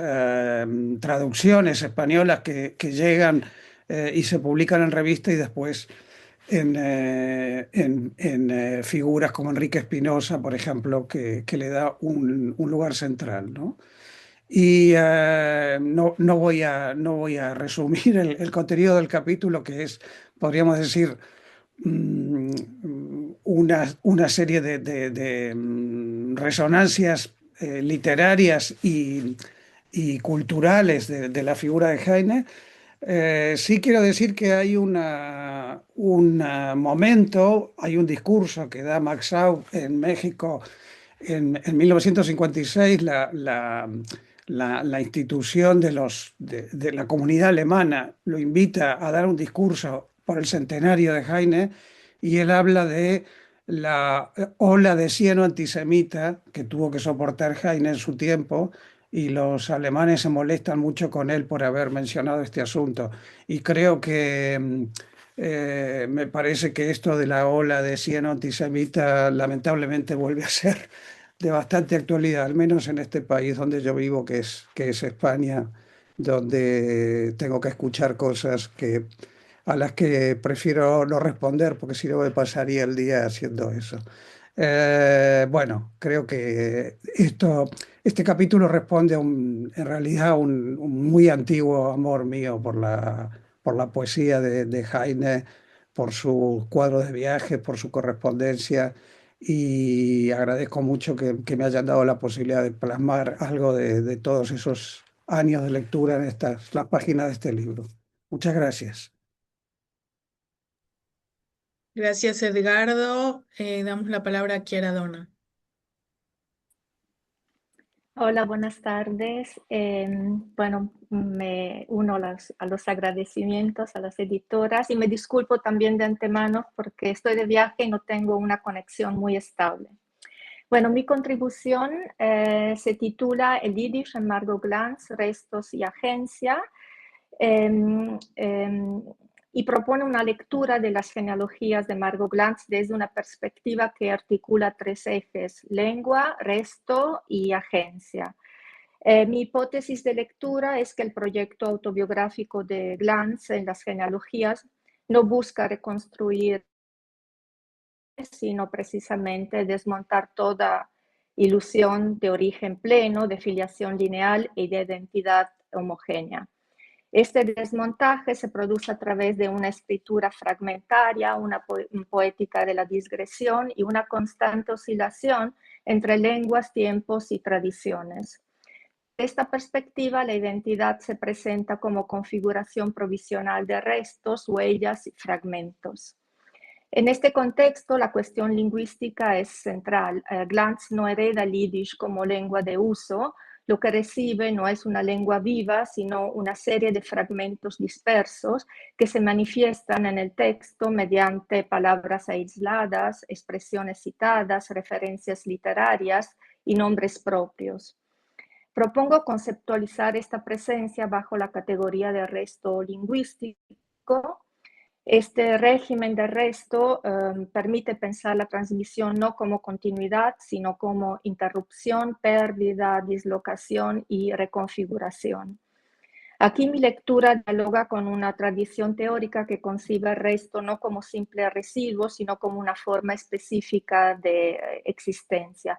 traducciones españolas que llegan y se publican en revista, y después en figuras como Enrique Espinosa, por ejemplo, que le da un lugar central, ¿no? Y no voy a resumir el contenido del capítulo, que es, podríamos decir, una serie de resonancias literarias y culturales de la figura de Heine. Sí quiero decir que hay un momento, hay un discurso que da Max Aub en México en 1956. La institución de la comunidad alemana lo invita a dar un discurso por el centenario de Heine, y él habla de la ola de cieno antisemita que tuvo que soportar Heine en su tiempo, y los alemanes se molestan mucho con él por haber mencionado este asunto. Y creo que me parece que esto de la ola de cieno antisemita lamentablemente vuelve a ser de bastante actualidad, al menos en este país donde yo vivo, que es España, donde tengo que escuchar cosas a las que prefiero no responder, porque si no me pasaría el día haciendo eso. Bueno, creo que este capítulo responde en realidad a un muy antiguo amor mío por la poesía de Heine, por sus cuadros de viaje, por su correspondencia, y agradezco mucho que me hayan dado la posibilidad de plasmar algo de todos esos años de lectura en las páginas de este libro. Muchas gracias. gracias, Edgardo. Damos la palabra a Chiara Donna. Hola, buenas tardes. Bueno, me uno a los agradecimientos a las editoras y me disculpo también de antemano porque estoy de viaje y no tengo una conexión muy estable. Bueno, mi contribución se titula El Yiddish en Margot Glantz, Restos y Agencia. Y propone una lectura de las genealogías de Margot Glantz desde una perspectiva que articula tres ejes: lengua, resto y agencia. Mi hipótesis de lectura es que el proyecto autobiográfico de Glantz en las genealogías no busca reconstruir, sino precisamente desmontar toda ilusión de origen pleno, de filiación lineal y de identidad homogénea. Este desmontaje se produce a través de una escritura fragmentaria, una poética de la digresión y una constante oscilación entre lenguas, tiempos y tradiciones. De esta perspectiva, la identidad se presenta como configuración provisional de restos, huellas y fragmentos. En este contexto, la cuestión lingüística es central. Glantz no hereda el yiddish como lengua de uso, Lo que recibe no es una lengua viva, sino una serie de fragmentos dispersos que se manifiestan en el texto mediante palabras aisladas, expresiones citadas, referencias literarias y nombres propios. Propongo conceptualizar esta presencia bajo la categoría de resto lingüístico. Este régimen de resto permite pensar la transmisión no como continuidad, sino como interrupción, pérdida, dislocación y reconfiguración. Aquí mi lectura dialoga con una tradición teórica que concibe el resto no como simple residuo, sino como una forma específica de existencia.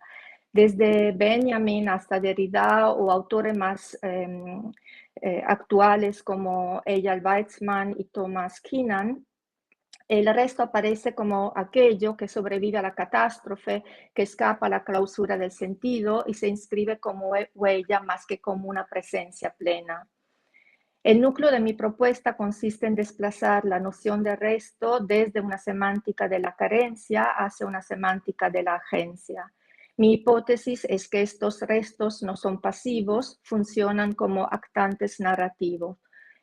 Desde Benjamin hasta Derrida o autores más actuales como Eyal Weizmann y Thomas Keenan, el resto aparece como aquello que sobrevive a la catástrofe, que escapa a la clausura del sentido y se inscribe como huella más que como una presencia plena. El núcleo de mi propuesta consiste en desplazar la noción de resto desde una semántica de la carencia hacia una semántica de la agencia. Mi hipótesis es que estos restos no son pasivos, funcionan como actantes narrativos.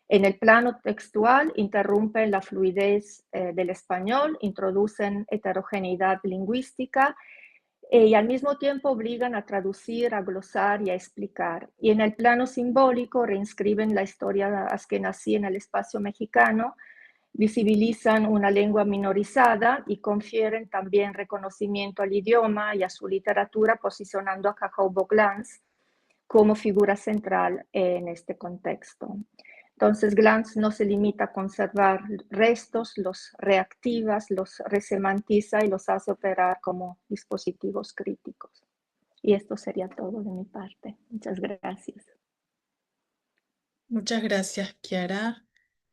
En el plano textual interrumpen la fluidez del español, introducen heterogeneidad lingüística y al mismo tiempo obligan a traducir, a glosar y a explicar. Y en el plano simbólico reinscriben la historia askenazí en el espacio mexicano, visibilizan una lengua minorizada y confieren también reconocimiento al idioma y a su literatura, posicionando a Jacobo Glanz como figura central en este contexto. Entonces, Glanz no se limita a conservar restos, los reactiva, los resemantiza y los hace operar como dispositivos críticos. Y esto sería todo de mi parte. Muchas gracias. Muchas gracias, Chiara.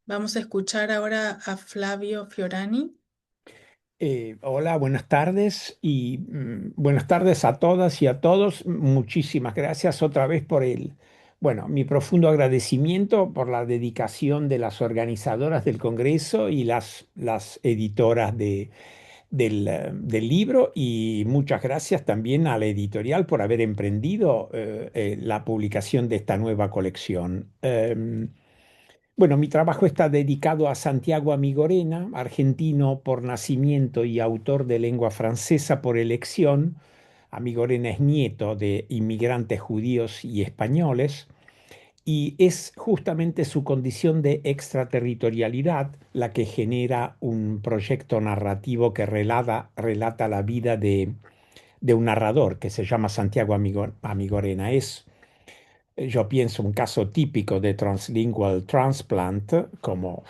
Vamos a escuchar ahora a Flavio Fiorani. Hola, buenas tardes y buenas tardes a todas y a todos. Muchísimas gracias otra vez por mi profundo agradecimiento por la dedicación de las organizadoras del Congreso y las editoras del libro, y muchas gracias también a la editorial por haber emprendido la publicación de esta nueva colección. Mi trabajo está dedicado a Santiago Amigorena, argentino por nacimiento y autor de lengua francesa por elección. Amigorena es nieto de inmigrantes judíos y españoles, y es justamente su condición de extraterritorialidad la que genera un proyecto narrativo que relata la vida de un narrador que se llama Santiago Amigorena. Yo pienso, un caso típico de translingual transplant, como,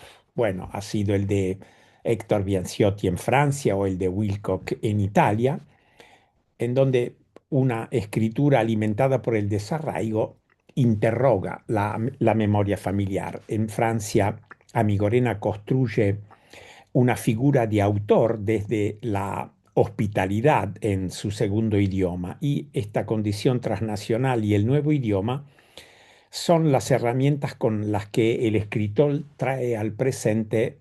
ha sido el de Héctor Bianciotti en Francia o el de Wilcock en Italia, en donde una escritura alimentada por el desarraigo interroga la memoria familiar. En Francia, Amigorena construye una figura de autor desde la hospitalidad en su segundo idioma, y esta condición transnacional y el nuevo idioma son las herramientas con las que el escritor trae al presente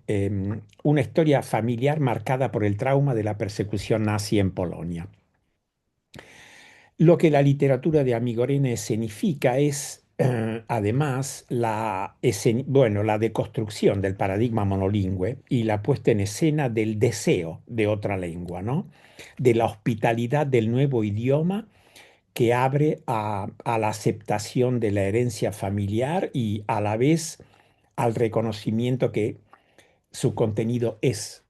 una historia familiar marcada por el trauma de la persecución nazi en Polonia. Lo que la literatura de Amigorena escenifica es, además, la deconstrucción del paradigma monolingüe y la puesta en escena del deseo de otra lengua, ¿no? De la hospitalidad del nuevo idioma que abre a la aceptación de la herencia familiar y a la vez al reconocimiento que su contenido es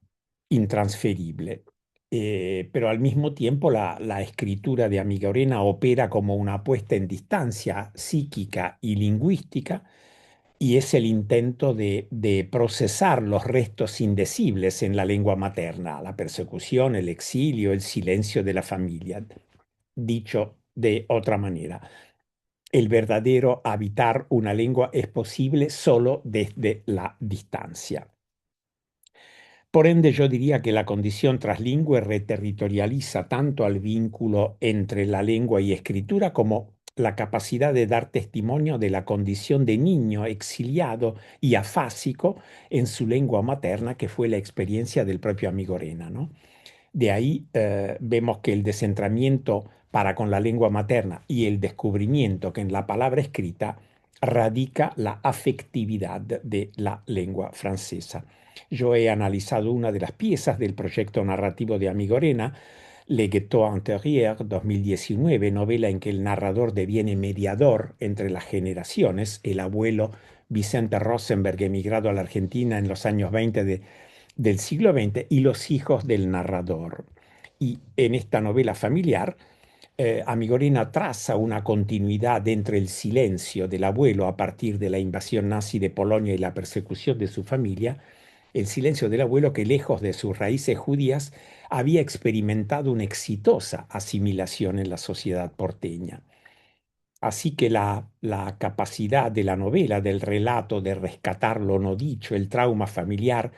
intransferible. Pero al mismo tiempo la escritura de Amigorena opera como una puesta en distancia psíquica y lingüística, y es el intento de procesar los restos indecibles en la lengua materna, la persecución, el exilio, el silencio de la familia. Dicho de otra manera, el verdadero habitar una lengua es posible solo desde la distancia. Por ende, yo diría que la condición translingüe reterritorializa tanto al vínculo entre la lengua y escritura como la capacidad de dar testimonio de la condición de niño exiliado y afásico en su lengua materna, que fue la experiencia del propio Amigorena, ¿no? De ahí vemos que el descentramiento para con la lengua materna y el descubrimiento que en la palabra escrita radica la afectividad de la lengua francesa. Yo he analizado una de las piezas del proyecto narrativo de Amigorena, Le Ghetto Intérieur 2019, novela en que el narrador deviene mediador entre las generaciones, el abuelo Vicente Rosenberg, emigrado a la Argentina en los años 20 del siglo XX, y los hijos del narrador. Y en esta novela familiar, Amigorena traza una continuidad entre el silencio del abuelo a partir de la invasión nazi de Polonia y la persecución de su familia, el silencio del abuelo que, lejos de sus raíces judías, había experimentado una exitosa asimilación en la sociedad porteña. Así que la capacidad de la novela, del relato, de rescatar lo no dicho, el trauma familiar,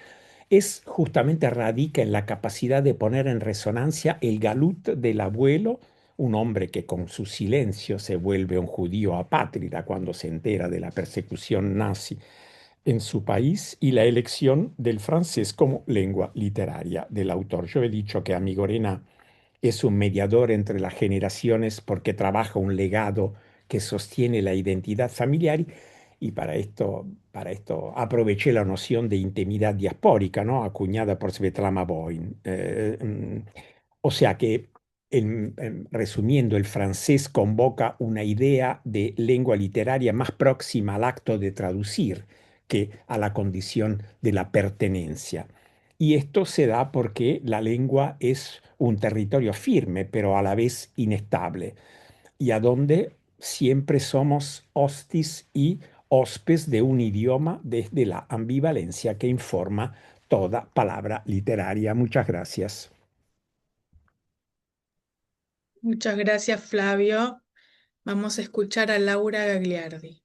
es justamente radica en la capacidad de poner en resonancia el galut del abuelo, un hombre que con su silencio se vuelve un judío apátrida cuando se entera de la persecución nazi en su país, y la elección del francés como lengua literaria del autor. Yo he dicho que Amigorena es un mediador entre las generaciones porque trabaja un legado que sostiene la identidad familiar, y para esto aproveché la noción de intimidad diaspórica, ¿no? Acuñada por Svetlana Boyn. O sea que, resumiendo, el francés convoca una idea de lengua literaria más próxima al acto de traducir que a la condición de la pertenencia. Y esto se da porque la lengua es un territorio firme, pero a la vez inestable, y a donde siempre somos hostis y hospes de un idioma desde la ambivalencia que informa toda palabra literaria. Muchas gracias. Muchas gracias, Flavio. Vamos a escuchar a Laura Gagliardi.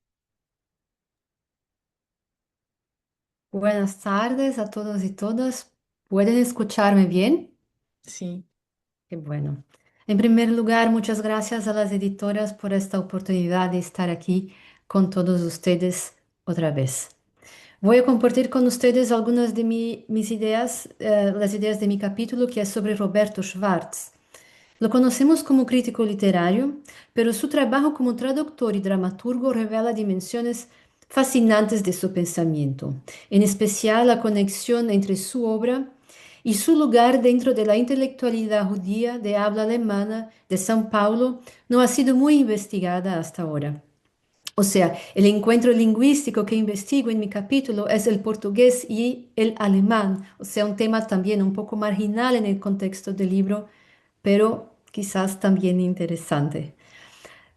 Buenas tardes a todos y todas. ¿Pueden escucharme bien? Sí. Qué bueno. En primer lugar, muchas gracias a las editoras por esta oportunidad de estar aquí con todos ustedes otra vez. Voy a compartir con ustedes algunas de mis ideas, las ideas de mi capítulo, que es sobre Roberto Schwartz. Lo conocemos como crítico literario, pero su trabajo como traductor y dramaturgo revela dimensiones fascinantes de su pensamiento, en especial la conexión entre su obra y su lugar dentro de la intelectualidad judía de habla alemana de São Paulo no ha sido muy investigada hasta ahora. O sea, el encuentro lingüístico que investigo en mi capítulo es el portugués y el alemán, o sea, un tema también un poco marginal en el contexto del libro, pero quizás también interesante.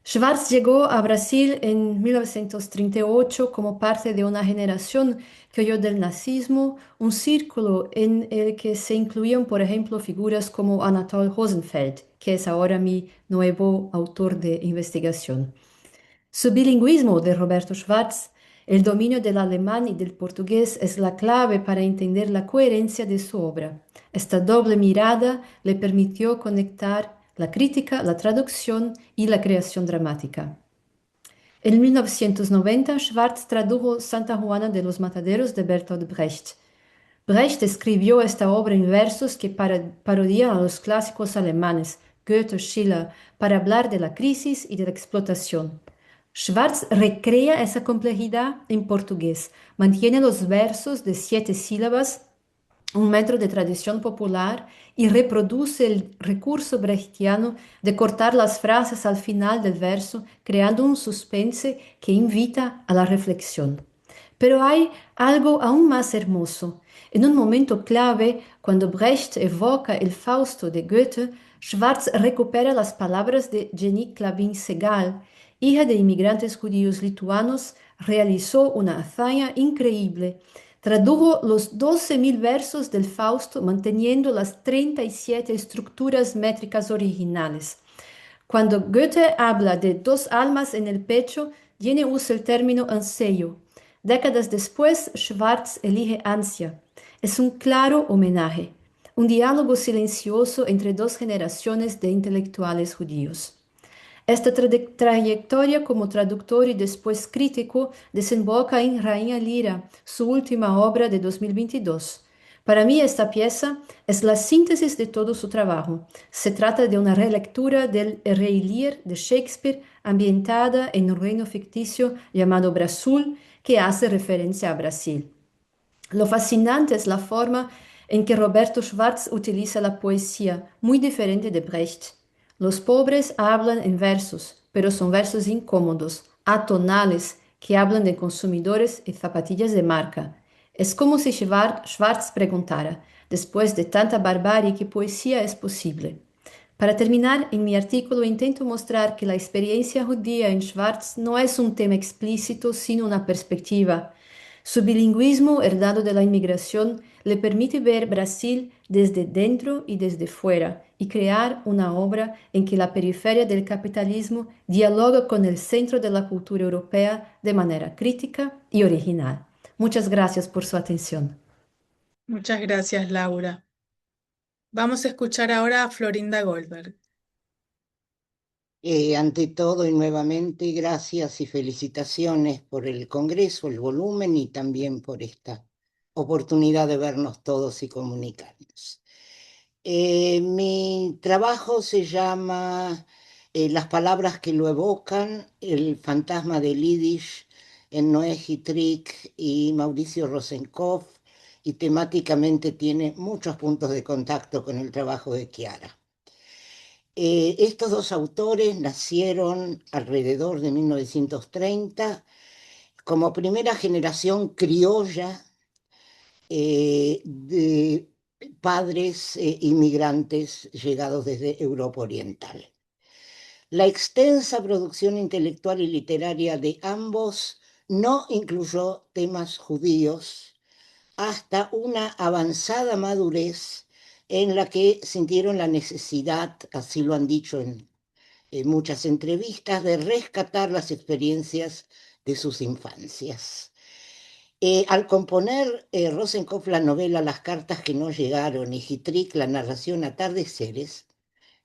Schwartz llegó a Brasil en 1938 como parte de una generación que oyó del nazismo, un círculo en el que se incluían, por ejemplo, figuras como Anatol Rosenfeld, que es ahora mi nuevo autor de investigación. Su bilingüismo de Roberto Schwartz, el dominio del alemán y del portugués, es la clave para entender la coherencia de su obra. Esta doble mirada le permitió conectar la crítica, la traducción y la creación dramática. En 1990, Schwartz tradujo Santa Juana de los Mataderos de Bertolt Brecht. Brecht escribió esta obra en versos que parodían a los clásicos alemanes, Goethe, Schiller, para hablar de la crisis y de la explotación. Schwartz recrea esa complejidad en portugués, mantiene los versos de 7 sílabas, un metro de tradición popular, y reproduce el recurso brechtiano de cortar las frases al final del verso, creando un suspense que invita a la reflexión. Pero hay algo aún más hermoso. En un momento clave, cuando Brecht evoca el Fausto de Goethe, Schwartz recupera las palabras de Jenny Clavin Segal, hija de inmigrantes judíos lituanos. Realizó una hazaña increíble. Tradujo los 12.000 versos del Fausto manteniendo las 37 estructuras métricas originales. Cuando Goethe habla de 2 almas en el pecho, Jenny usa el término anseio. Décadas después, Schwartz elige ansia. Es un claro homenaje, un diálogo silencioso entre 2 generaciones de intelectuales judíos. Esta trayectoria como traductor y después crítico desemboca en Rainha Lira, su última obra de 2022. Para mí esta pieza es la síntesis de todo su trabajo. Se trata de una relectura del Rey Lear de Shakespeare ambientada en un reino ficticio llamado Brasul que hace referencia a Brasil. Lo fascinante es la forma en que Roberto Schwartz utiliza la poesía, muy diferente de Brecht. Los pobres hablan en versos, pero son versos incómodos, atonales, que hablan de consumidores y zapatillas de marca. Es como si Schwartz preguntara, después de tanta barbarie, ¿qué poesía es posible? Para terminar, en mi artículo intento mostrar que la experiencia judía en Schwartz no es un tema explícito, sino una perspectiva. Su bilingüismo, heredado de la inmigración, le permite ver Brasil desde dentro y desde fuera y crear una obra en que la periferia del capitalismo dialoga con el centro de la cultura europea de manera crítica y original. Muchas gracias por su atención. Muchas gracias, Laura. Vamos a escuchar ahora a Florinda Goldberg. Ante todo y nuevamente, gracias y felicitaciones por el Congreso, el volumen y también por esta oportunidad de vernos todos y comunicarnos. Mi trabajo se llama Las palabras que lo evocan, el fantasma del Yiddish en Noé Hitrik y Mauricio Rosenkopf, y temáticamente tiene muchos puntos de contacto con el trabajo de Chiara. Estos dos autores nacieron alrededor de 1930 como primera generación criolla de padres inmigrantes llegados desde Europa Oriental. La extensa producción intelectual y literaria de ambos no incluyó temas judíos hasta una avanzada madurez en la que sintieron la necesidad, así lo han dicho en muchas entrevistas, de rescatar las experiencias de sus infancias. Al componer Rosenkopf la novela Las cartas que no llegaron y Hitrik la narración Atardeceres,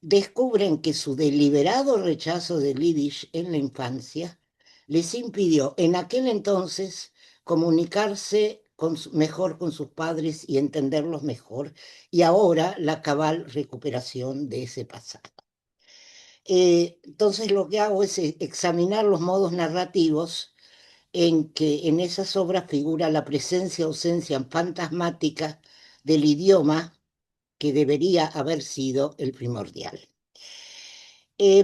descubren que su deliberado rechazo del Yiddish en la infancia les impidió en aquel entonces comunicarse mejor con sus padres y entenderlos mejor, y ahora la cabal recuperación de ese pasado. Entonces lo que hago es examinar los modos narrativos en que en esas obras figura la presencia-ausencia fantasmática del idioma que debería haber sido el primordial.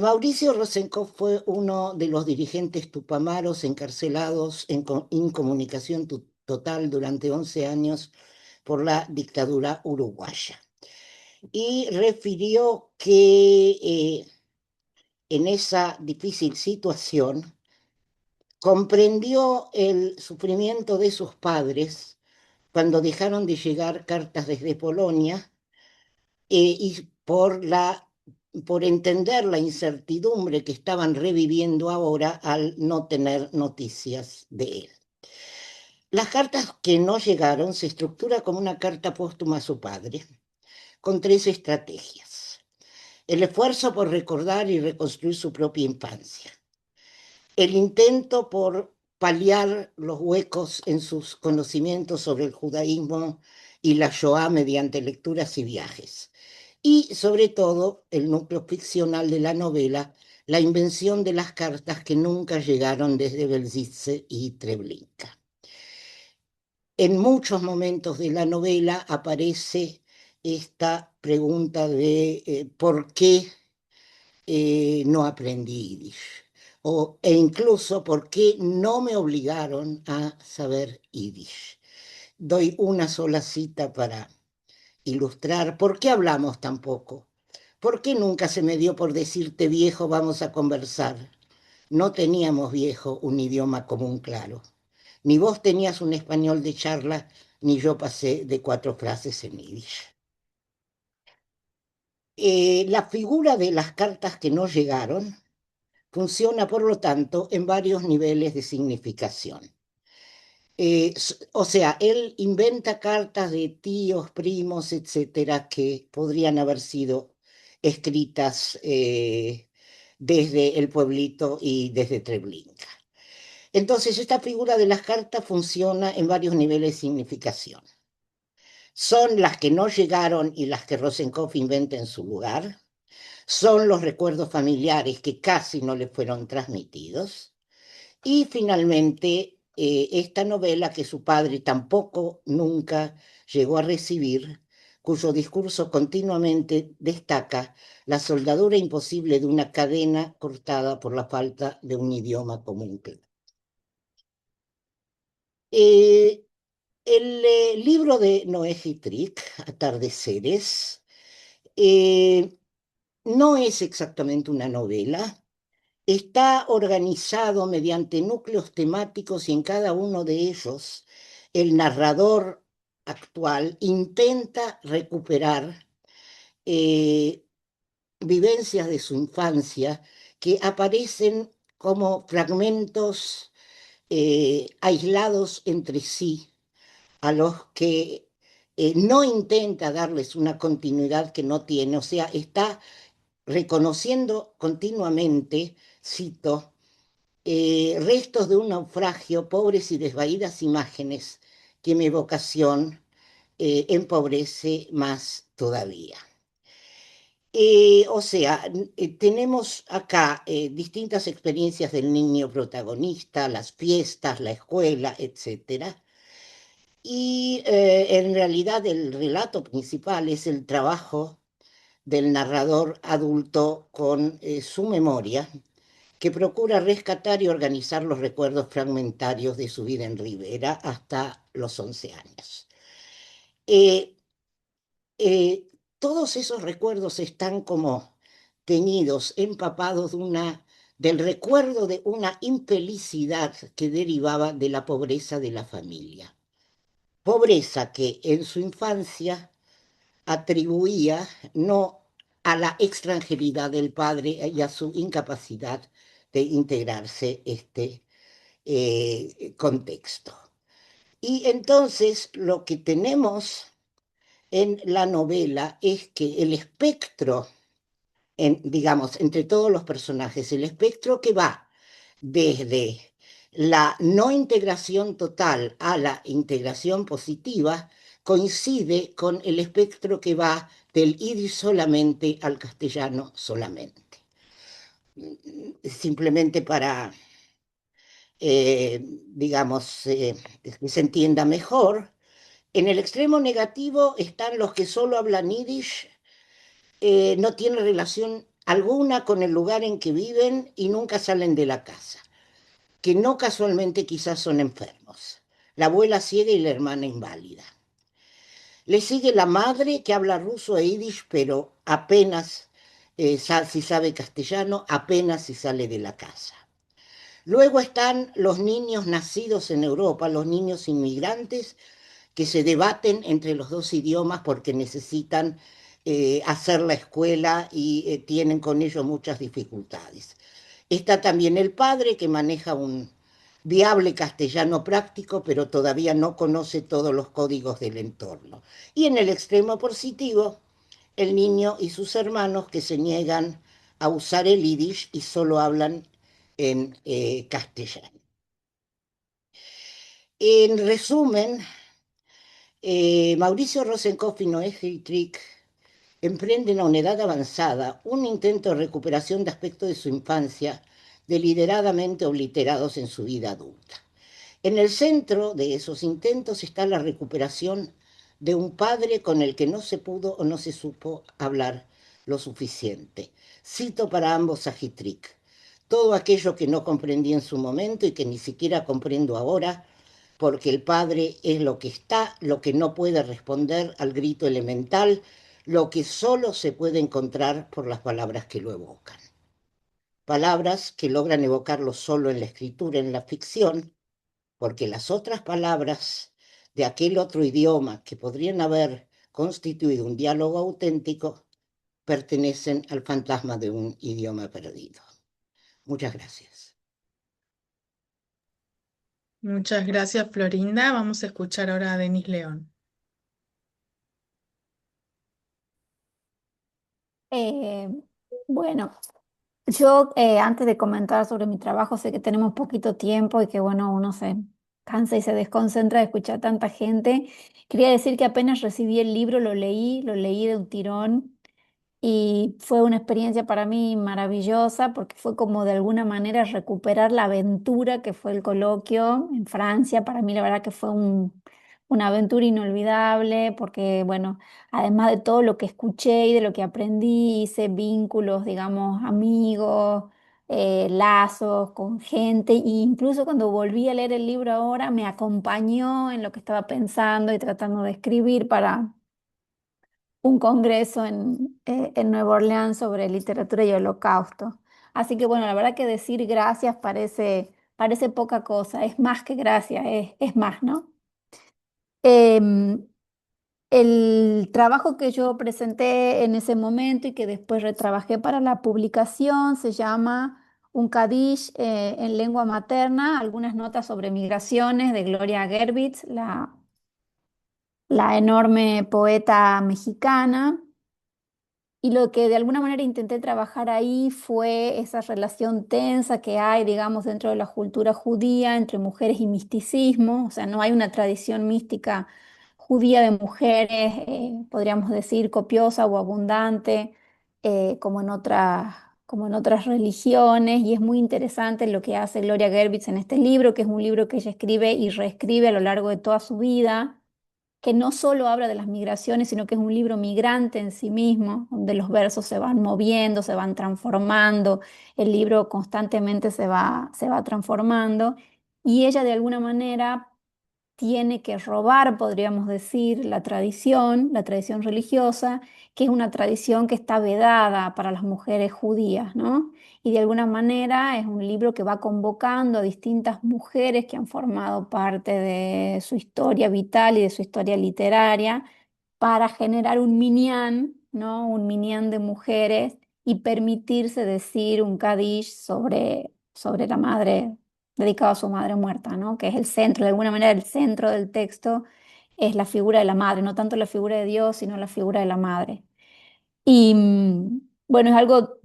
Mauricio Rosenkopf fue uno de los dirigentes tupamaros encarcelados en incomunicación total durante 11 años por la dictadura uruguaya. Y refirió que en esa difícil situación comprendió el sufrimiento de sus padres cuando dejaron de llegar cartas desde Polonia y por entender la incertidumbre que estaban reviviendo ahora al no tener noticias de él. Las cartas que no llegaron se estructura como una carta póstuma a su padre, con 3 estrategias. El esfuerzo por recordar y reconstruir su propia infancia. El intento por paliar los huecos en sus conocimientos sobre el judaísmo y la Shoah mediante lecturas y viajes. Y, sobre todo, el núcleo ficcional de la novela, la invención de las cartas que nunca llegaron desde Belzitze y Treblinka. En muchos momentos de la novela aparece esta pregunta de ¿por qué no aprendí Yiddish? E incluso ¿por qué no me obligaron a saber Yiddish? Doy una sola cita para ilustrar por qué hablamos tan poco. ¿Por qué nunca se me dio por decirte viejo, vamos a conversar? No teníamos, viejo, un idioma común claro. Ni vos tenías un español de charla, ni yo pasé de 4 frases en Yiddish. La figura de las cartas que no llegaron funciona, por lo tanto, en varios niveles de significación. O sea, él inventa cartas de tíos, primos, etcétera, que podrían haber sido escritas desde el pueblito y desde Treblinka. Entonces, esta figura de las cartas funciona en varios niveles de significación. son las que no llegaron y las que Rosenkopf inventa en su lugar, son los recuerdos familiares que casi no le fueron transmitidos, y finalmente esta novela que su padre tampoco nunca llegó a recibir, cuyo discurso continuamente destaca la soldadura imposible de una cadena cortada por la falta de un idioma común. El libro de Noé Gitrick, Atardeceres, no es exactamente una novela, está organizado mediante núcleos temáticos y en cada uno de ellos el narrador actual intenta recuperar vivencias de su infancia que aparecen como fragmentos aislados entre sí, a los que no intenta darles una continuidad que no tiene, o sea, está reconociendo continuamente, cito, restos de un naufragio, pobres y desvaídas imágenes que mi vocación empobrece más todavía. O sea, tenemos acá distintas experiencias del niño protagonista, las fiestas, la escuela, etcétera. Y en realidad el relato principal es el trabajo del narrador adulto con su memoria, que procura rescatar y organizar los recuerdos fragmentarios de su vida en Rivera hasta los 11 años. Todos esos recuerdos están como teñidos, empapados del recuerdo de una infelicidad que derivaba de la pobreza de la familia. Pobreza que en su infancia atribuía no a la extranjeridad del padre y a su incapacidad de integrarse este contexto. Y entonces lo que tenemos en la novela es que el espectro, digamos, entre todos los personajes, el espectro que va desde la no integración total a la integración positiva, coincide con el espectro que va del yiddish solamente al castellano solamente. Simplemente para, digamos, que se entienda mejor, en el extremo negativo están los que solo hablan yiddish, no tienen relación alguna con el lugar en que viven y nunca salen de la casa, que no casualmente quizás son enfermos, la abuela ciega y la hermana inválida. Le sigue la madre que habla ruso e yiddish, pero apenas si sabe castellano, apenas si sale de la casa. Luego están los niños nacidos en Europa, los niños inmigrantes, que se debaten entre los dos idiomas porque necesitan hacer la escuela y tienen con ello muchas dificultades. Está también el padre que maneja un viable castellano práctico, pero todavía no conoce todos los códigos del entorno. Y en el extremo positivo, el niño y sus hermanos que se niegan a usar el yiddish y solo hablan en castellano. En resumen, Mauricio Rosenkopf y Noé Gitrick emprenden a una edad avanzada un intento de recuperación de aspectos de su infancia deliberadamente obliterados en su vida adulta. En el centro de esos intentos está la recuperación de un padre con el que no se pudo o no se supo hablar lo suficiente. Cito para ambos a Gitrick: todo aquello que no comprendí en su momento y que ni siquiera comprendo ahora, porque el padre es lo que está, lo que no puede responder al grito elemental, lo que solo se puede encontrar por las palabras que lo evocan. Palabras que logran evocarlo solo en la escritura, en la ficción, porque las otras palabras de aquel otro idioma que podrían haber constituido un diálogo auténtico pertenecen al fantasma de un idioma perdido. Muchas gracias. Muchas gracias, Florinda. Vamos a escuchar ahora a Denis León. Bueno, yo antes de comentar sobre mi trabajo, sé que tenemos poquito tiempo y que bueno, cansa y se desconcentra de escuchar tanta gente. Quería decir que apenas recibí el libro, lo leí de un tirón y fue una experiencia para mí maravillosa porque fue como de alguna manera recuperar la aventura que fue el coloquio en Francia. Para mí la verdad que fue una aventura inolvidable porque, bueno, además de todo lo que escuché y de lo que aprendí, hice vínculos, digamos, amigos, lazos con gente, e incluso cuando volví a leer el libro ahora me acompañó en lo que estaba pensando y tratando de escribir para un congreso en Nueva Orleans sobre literatura y holocausto. Así que bueno, la verdad que decir gracias parece poca cosa, es más que gracias, es más, ¿no? Em, el trabajo que yo presenté en ese momento y que después retrabajé para la publicación se llama Un Kadish en lengua materna, algunas notas sobre migraciones de Gloria Gerbitz, la enorme poeta mexicana. Y lo que de alguna manera intenté trabajar ahí fue esa relación tensa que hay, digamos, dentro de la cultura judía entre mujeres y misticismo. O sea, no hay una tradición mística judía de mujeres, podríamos decir, copiosa o abundante, como en otras religiones. Y es muy interesante lo que hace Gloria Gerbitz en este libro, que es un libro que ella escribe y reescribe a lo largo de toda su vida, que no solo habla de las migraciones, sino que es un libro migrante en sí mismo, donde los versos se van moviendo, se van transformando, el libro constantemente se va transformando, y ella de alguna manera tiene que robar, podríamos decir, la tradición religiosa, que es una tradición que está vedada para las mujeres judías, ¿no? Y de alguna manera es un libro que va convocando a distintas mujeres que han formado parte de su historia vital y de su historia literaria para generar un minyan, ¿no? Un minyan de mujeres y permitirse decir un Kadish sobre la madre, dedicado a su madre muerta, ¿no? Que es el centro, de alguna manera el centro del texto es la figura de la madre, no tanto la figura de Dios, sino la figura de la madre. Y bueno, es algo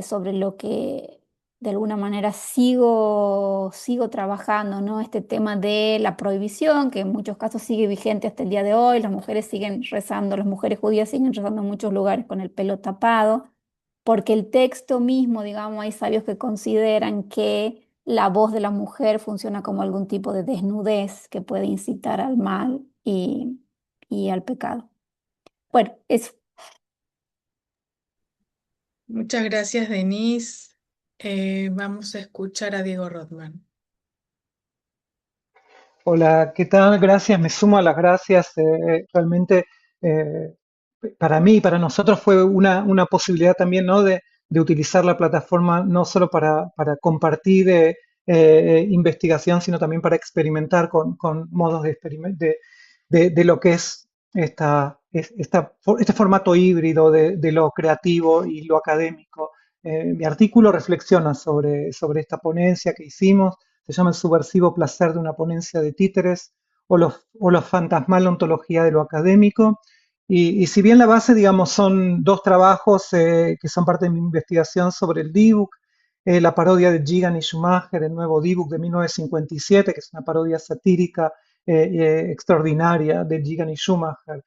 sobre lo que de alguna manera sigo trabajando, ¿no? Este tema de la prohibición, que en muchos casos sigue vigente hasta el día de hoy. Las mujeres siguen rezando, las mujeres judías siguen rezando en muchos lugares con el pelo tapado, porque el texto mismo, digamos, hay sabios que consideran que la voz de la mujer funciona como algún tipo de desnudez que puede incitar al mal y al pecado. Bueno, eso. Muchas gracias, Denise. Vamos a escuchar a Diego Rothman. Hola, ¿qué tal? Gracias, me sumo a las gracias. Realmente eh, para mí y para nosotros fue una posibilidad también, ¿no? De utilizar la plataforma no solo para compartir investigación, sino también para experimentar con modos de lo que es este formato híbrido de lo creativo y lo académico. Mi artículo reflexiona sobre esta ponencia que hicimos. Se llama El subversivo placer de una ponencia de títeres o la fantasmal ontología de lo académico. Y si bien la base, digamos, son dos trabajos que son parte de mi investigación sobre el D-Book, la parodia de Gigan y Schumacher, el nuevo D-Book de 1957, que es una parodia satírica extraordinaria de Gigan y Schumacher,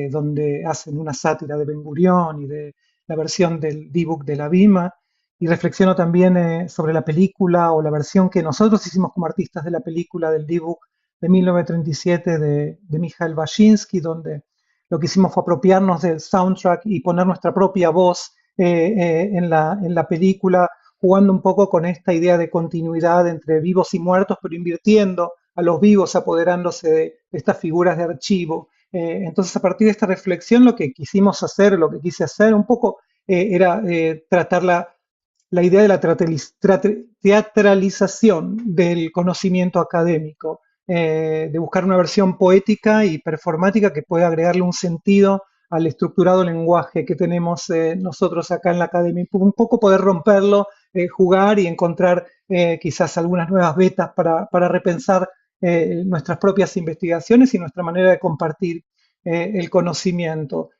donde hacen una sátira de Ben Gurión y de la versión del D-Book de la Bima, y reflexiono también sobre la película o la versión que nosotros hicimos como artistas de la película del D-Book de 1937 de Mikhail Bashinsky, donde lo que hicimos fue apropiarnos del soundtrack y poner nuestra propia voz en la película, jugando un poco con esta idea de continuidad entre vivos y muertos, pero invirtiendo a los vivos, apoderándose de estas figuras de archivo. Entonces, a partir de esta reflexión, lo que quisimos hacer, lo que quise hacer un poco, era tratar la idea de la teatralización del conocimiento académico, de buscar una versión poética y performática que pueda agregarle un sentido al estructurado lenguaje que tenemos nosotros acá en la academia. Un poco poder romperlo, jugar y encontrar quizás algunas nuevas vetas para repensar nuestras propias investigaciones y nuestra manera de compartir el conocimiento.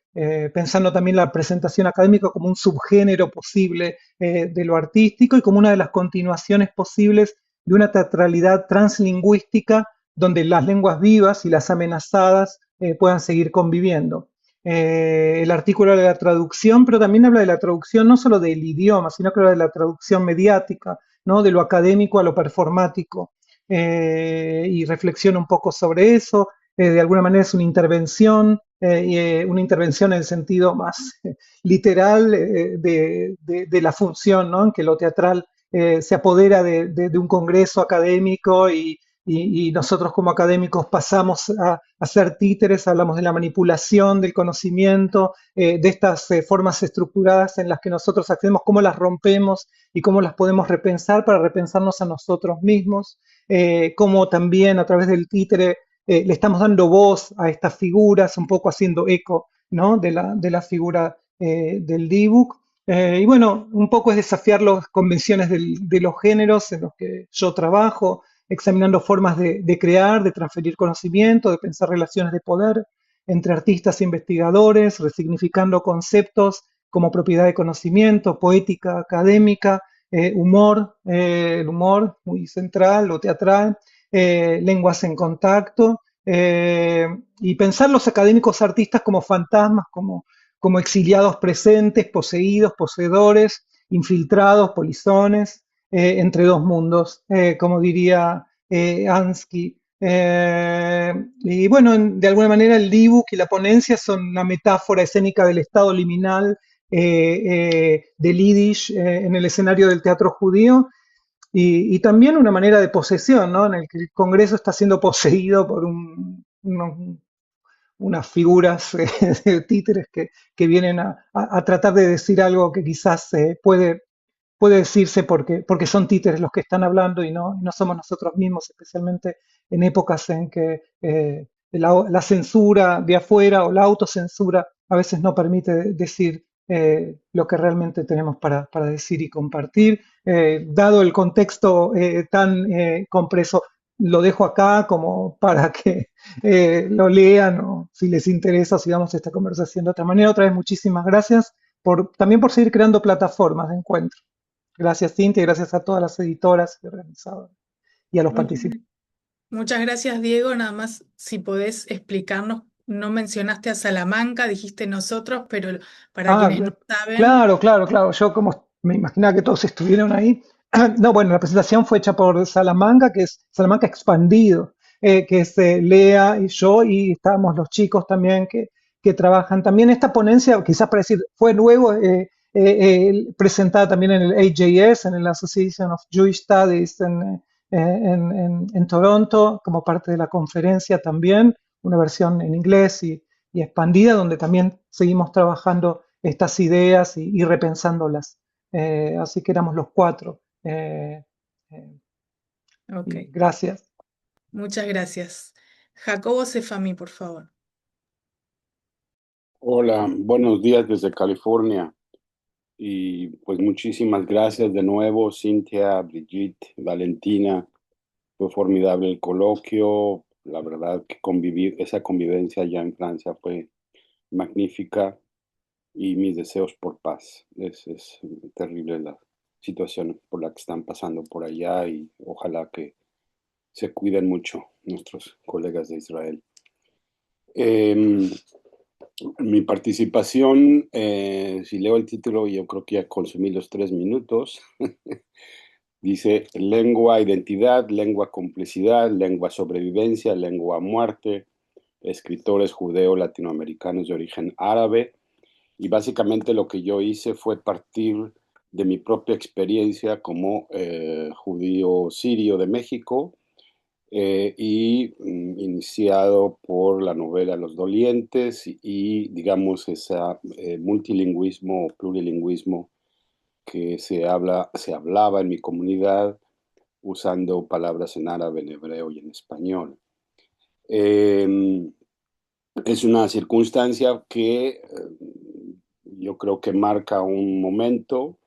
Pensando también la presentación académica como un subgénero posible de lo artístico y como una de las continuaciones posibles de una teatralidad translingüística donde las lenguas vivas y las amenazadas puedan seguir conviviendo. El artículo habla de la traducción, pero también habla de la traducción no solo del idioma, sino que habla de la traducción mediática, ¿no? De lo académico a lo performático. Y reflexiona un poco sobre eso. De alguna manera es una intervención en el sentido más literal de la función, ¿no? En que lo teatral se apodera de un congreso académico y nosotros como académicos pasamos a ser títeres, hablamos de la manipulación, del conocimiento, de estas formas estructuradas en las que nosotros accedemos, cómo las rompemos y cómo las podemos repensar para repensarnos a nosotros mismos, cómo también a través del títere le estamos dando voz a estas figuras, un poco haciendo eco, ¿no? de la figura del D-Book. Y bueno, un poco es desafiar las convenciones de los géneros en los que yo trabajo, examinando formas de crear, de transferir conocimiento, de pensar relaciones de poder entre artistas e investigadores, resignificando conceptos como propiedad de conocimiento, poética, académica, humor, el humor muy central o teatral, lenguas en contacto, y pensar los académicos artistas como fantasmas, como exiliados presentes, poseídos, poseedores, infiltrados, polizones, entre dos mundos, como diría Ansky. Y bueno, de alguna manera el D-Book y la ponencia son una metáfora escénica del estado liminal del Yiddish en el escenario del teatro judío y también una manera de posesión, ¿no? En el que el Congreso está siendo poseído por unas figuras de títeres que vienen a tratar de decir algo que quizás puede decirse porque son títeres los que están hablando y no somos nosotros mismos, especialmente en épocas en que la censura de afuera o la autocensura a veces no permite decir lo que realmente tenemos para decir y compartir. Dado el contexto tan compreso, lo dejo acá como para que lo lean o si les interesa sigamos esta conversación de otra manera. Otra vez muchísimas gracias también por seguir creando plataformas de encuentro. Gracias, Cintia, y gracias a todas las editoras y organizadoras y a los participantes. Muchas gracias, Diego. Nada más, si podés explicarnos, no mencionaste a Salamanca, dijiste nosotros, pero para quienes no saben. Claro. Yo como me imaginaba que todos estuvieron ahí. No, bueno, la presentación fue hecha por Salamanca, que es Salamanca expandido, que es Lea y yo, y estábamos los chicos también que trabajan. También esta ponencia, quizás para decir, fue luego presentada también en el AJS, en el Association of Jewish Studies en Toronto, como parte de la conferencia también, una versión en inglés y expandida, donde también seguimos trabajando estas ideas y repensándolas. Así que éramos los cuatro. Okay. Gracias. Muchas gracias. Jacobo Sefami, por favor. Hola, buenos días desde California. Y pues muchísimas gracias de nuevo, Cintia, Brigitte, Valentina. Fue formidable el coloquio. La verdad que esa convivencia allá en Francia fue magnífica. Y mis deseos por paz. Es terrible la situación por la que están pasando por allá y ojalá que se cuiden mucho nuestros colegas de Israel. Mi participación, si leo el título, yo creo que ya consumí los 3 minutos. Dice lengua, identidad, lengua, complicidad, lengua, sobrevivencia, lengua, muerte, escritores judeo-latinoamericanos de origen árabe. Y básicamente lo que yo hice fue partir de mi propia experiencia como judío sirio de México iniciado por la novela Los Dolientes y digamos ese multilingüismo o plurilingüismo que se hablaba en mi comunidad usando palabras en árabe, en hebreo y en español. Es una circunstancia que yo creo que marca un momento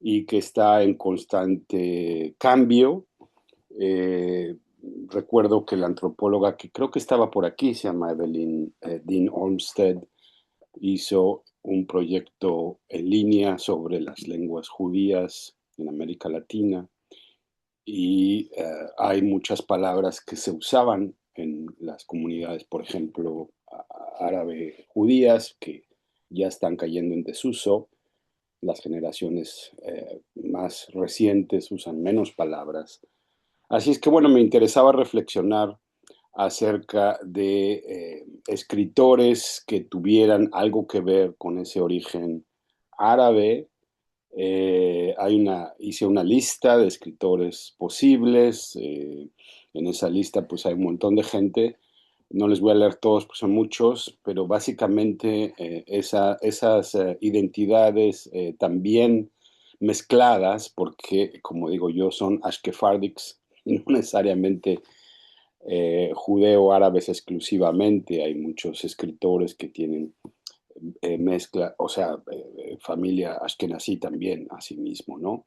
y que está en constante cambio. Recuerdo que la antropóloga, que creo que estaba por aquí, se llama Evelyn Dean Olmsted, hizo un proyecto en línea sobre las lenguas judías en América Latina y hay muchas palabras que se usaban en las comunidades, por ejemplo, árabe judías, que ya están cayendo en desuso. Las generaciones más recientes usan menos palabras. Así es que, bueno, me interesaba reflexionar acerca de escritores que tuvieran algo que ver con ese origen árabe. Hice una lista de escritores posibles. En esa lista pues hay un montón de gente. No les voy a leer todos, pues son muchos, pero básicamente esas identidades también mezcladas, porque como digo yo, son ashkefardics, no necesariamente judeo-árabes exclusivamente. Hay muchos escritores que tienen mezcla, o sea, familia ashkenazí también, asimismo, ¿no?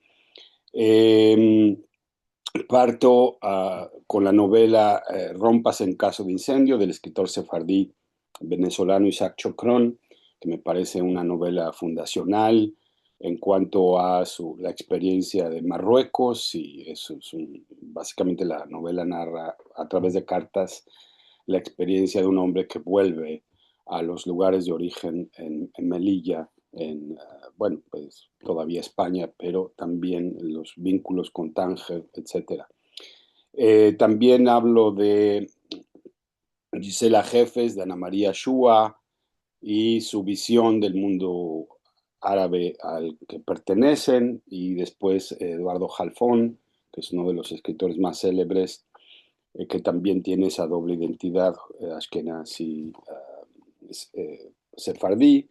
Eh, Parto con la novela Rompas en caso de incendio del escritor sefardí venezolano Isaac Chocrón, que me parece una novela fundacional en cuanto a la experiencia de Marruecos, y eso es básicamente la novela narra a través de cartas la experiencia de un hombre que vuelve a los lugares de origen en Melilla, bueno, pues todavía España, pero también los vínculos con Tánger, etc. También hablo de Gisela Jefes, de Ana María Shua y su visión del mundo árabe al que pertenecen, y después Eduardo Jalfón, que es uno de los escritores más célebres, que también tiene esa doble identidad ashkenazi sefardí,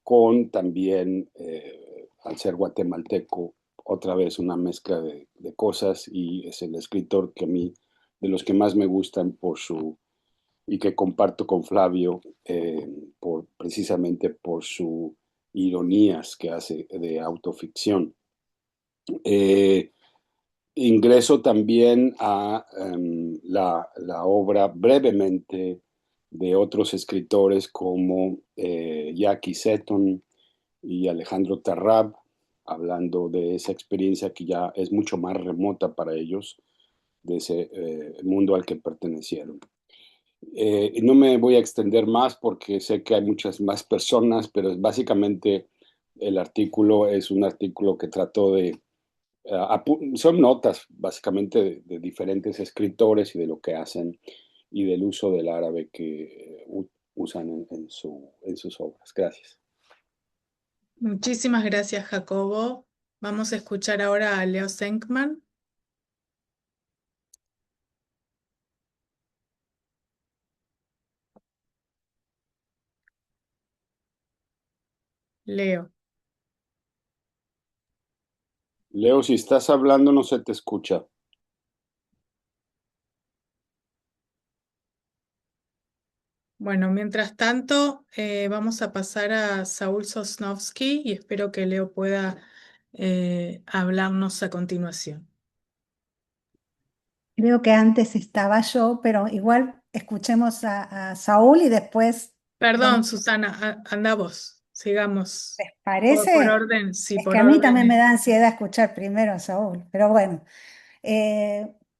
con también, al ser guatemalteco, otra vez una mezcla de cosas, y es el escritor que a mí, de los que más me gustan y que comparto con Flavio, precisamente por su ironías que hace de autoficción. Ingreso también a la obra brevemente de otros escritores como Jackie Seton y Alejandro Tarrab, hablando de esa experiencia que ya es mucho más remota para ellos, de ese mundo al que pertenecieron. No me voy a extender más porque sé que hay muchas más personas, pero básicamente el artículo es un artículo que trató de son notas básicamente de diferentes escritores y de lo que hacen y del uso del árabe que usan en sus obras. Gracias. Muchísimas gracias, Jacobo. Vamos a escuchar ahora a Leo Senkman. Leo. Leo, si estás hablando no se te escucha. Bueno, mientras tanto, vamos a pasar a Saúl Sosnovsky y espero que Leo pueda hablarnos a continuación. Creo que antes estaba yo, pero igual escuchemos a Saúl y después Perdón, vamos. Susana, anda vos. Sigamos. ¿Les Por parece? orden, sí, Es que por a mí también me orden. da ansiedad escuchar primero a Saúl, pero bueno.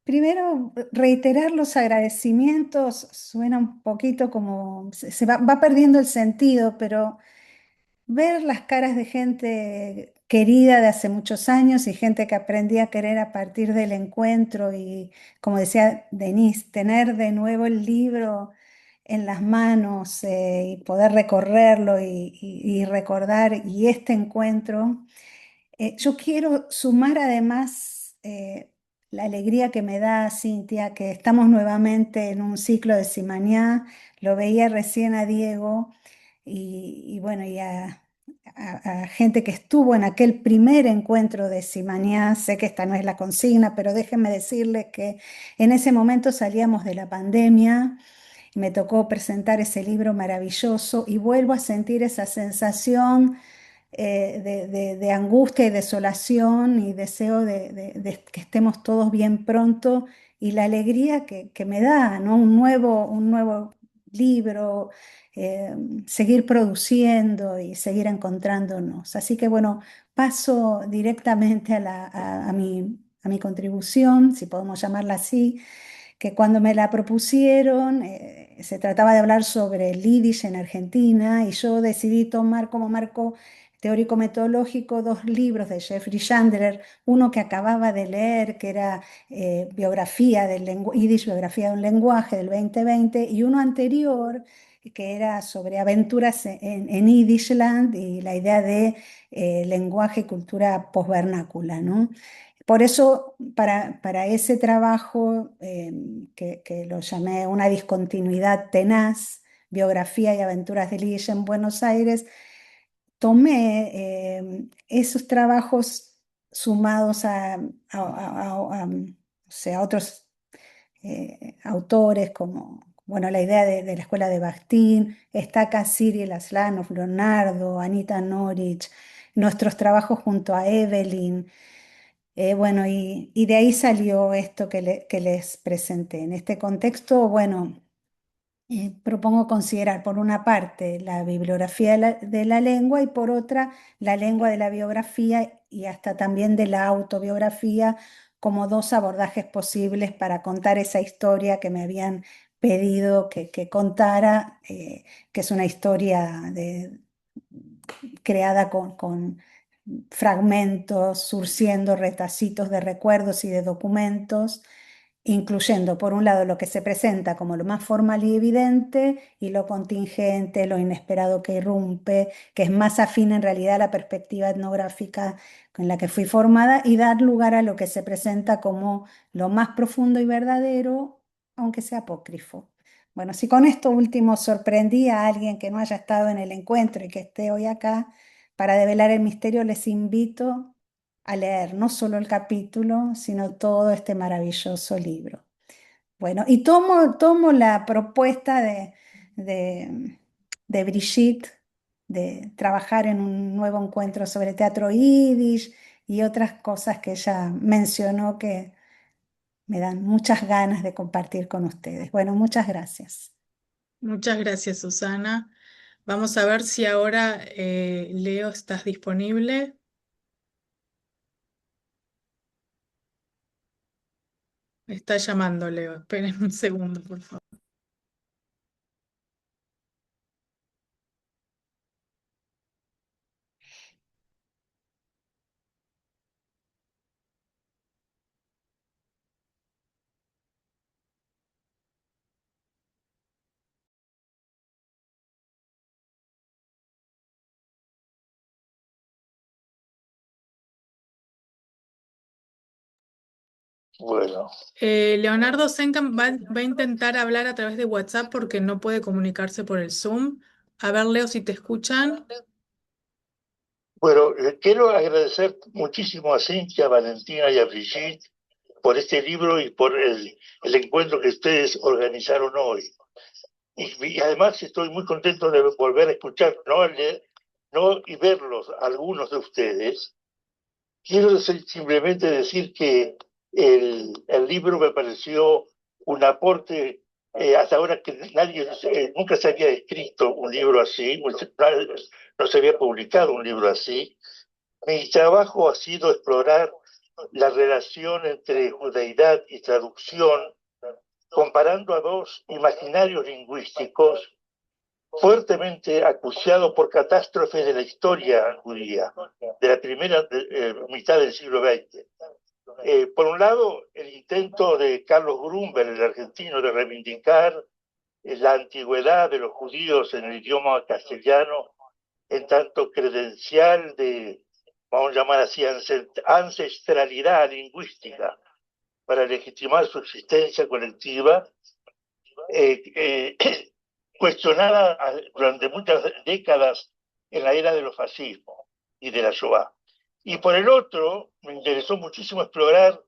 Primero, reiterar los agradecimientos suena un poquito como, se va perdiendo el sentido, pero ver las caras de gente querida de hace muchos años y gente que aprendí a querer a partir del encuentro y, como decía Denise, tener de nuevo el libro en las manos y poder recorrerlo y recordar y este encuentro. Yo quiero sumar además la alegría que me da Cintia, que estamos nuevamente en un ciclo de Simaná. Lo veía recién a Diego y bueno, y a gente que estuvo en aquel primer encuentro de Simaná. Sé que esta no es la consigna, pero déjenme decirles que en ese momento salíamos de la pandemia. Me tocó presentar ese libro maravilloso y vuelvo a sentir esa sensación de angustia y desolación y deseo de que estemos todos bien pronto y la alegría que me da, ¿no? Un nuevo libro, eh, seguir produciendo y seguir encontrándonos. Así que bueno, paso directamente a a mi contribución, si podemos llamarla así, que cuando me la propusieron se trataba de hablar sobre el yiddish en Argentina y yo decidí tomar como marco teórico-metodológico dos libros de Jeffrey Chandler, uno que acababa de leer, que era biografía del yiddish, biografía de un lenguaje del 2020, y uno anterior que era sobre aventuras en Yiddishland y la idea de lenguaje y cultura posvernácula, ¿no? Por eso, para ese trabajo, que lo llamé Una discontinuidad tenaz, biografía y aventuras de Yiddish en Buenos Aires, tomé esos trabajos sumados o sea, a otros autores como, bueno, la idea de la escuela de Bakhtin, está acá Cyril Aslanov, Leonardo, Anita Norich, nuestros trabajos junto a Evelyn, bueno, y de ahí salió esto que les presenté. En este contexto, bueno, propongo considerar por una parte la bibliografía de la lengua y por otra la lengua de la biografía y hasta también de la autobiografía como dos abordajes posibles para contar esa historia que me habían pedido que contara, que es una historia creada con fragmentos, surciendo retacitos de recuerdos y de documentos, incluyendo por un lado lo que se presenta como lo más formal y evidente y lo contingente, lo inesperado que irrumpe, que es más afín en realidad a la perspectiva etnográfica con la que fui formada, y dar lugar a lo que se presenta como lo más profundo y verdadero, aunque sea apócrifo. Bueno, si con esto último sorprendí a alguien que no haya estado en el encuentro y que esté hoy acá para develar el misterio, les invito a leer no solo el capítulo, sino todo este maravilloso libro. Bueno, y tomo la propuesta de Brigitte de trabajar en un nuevo encuentro sobre teatro yiddish y otras cosas que ella mencionó que me dan muchas ganas de compartir con ustedes. Bueno, muchas gracias. Muchas gracias, Susana. Vamos a ver si ahora, Leo, estás disponible. Está llamando, Leo. Esperen un segundo, por favor. Bueno, Leonardo Senkan va a intentar hablar a través de WhatsApp porque no puede comunicarse por el Zoom. A ver, Leo, si te escuchan. bueno, quiero agradecer muchísimo a Cintia, a Valentina y a Brigitte por este libro y por el encuentro que ustedes organizaron hoy. Y además estoy muy contento de volver a escuchar, no y verlos, algunos de ustedes. Quiero simplemente decir que el libro me pareció un aporte, hasta ahora que nunca se había escrito un libro así, no se había publicado un libro así. Mi trabajo ha sido explorar la relación entre judeidad y traducción, comparando a dos imaginarios lingüísticos fuertemente acuciados por catástrofes de la historia judía, de la primera mitad del siglo XX. Por un lado, el intento de Carlos Grunberg, el argentino, de reivindicar la antigüedad de los judíos en el idioma castellano en tanto credencial de, vamos a llamar así, ancestralidad lingüística para legitimar su existencia colectiva, cuestionada durante muchas décadas en la era de los fascismos y de la Shoah. Y por el otro, me interesó muchísimo explorar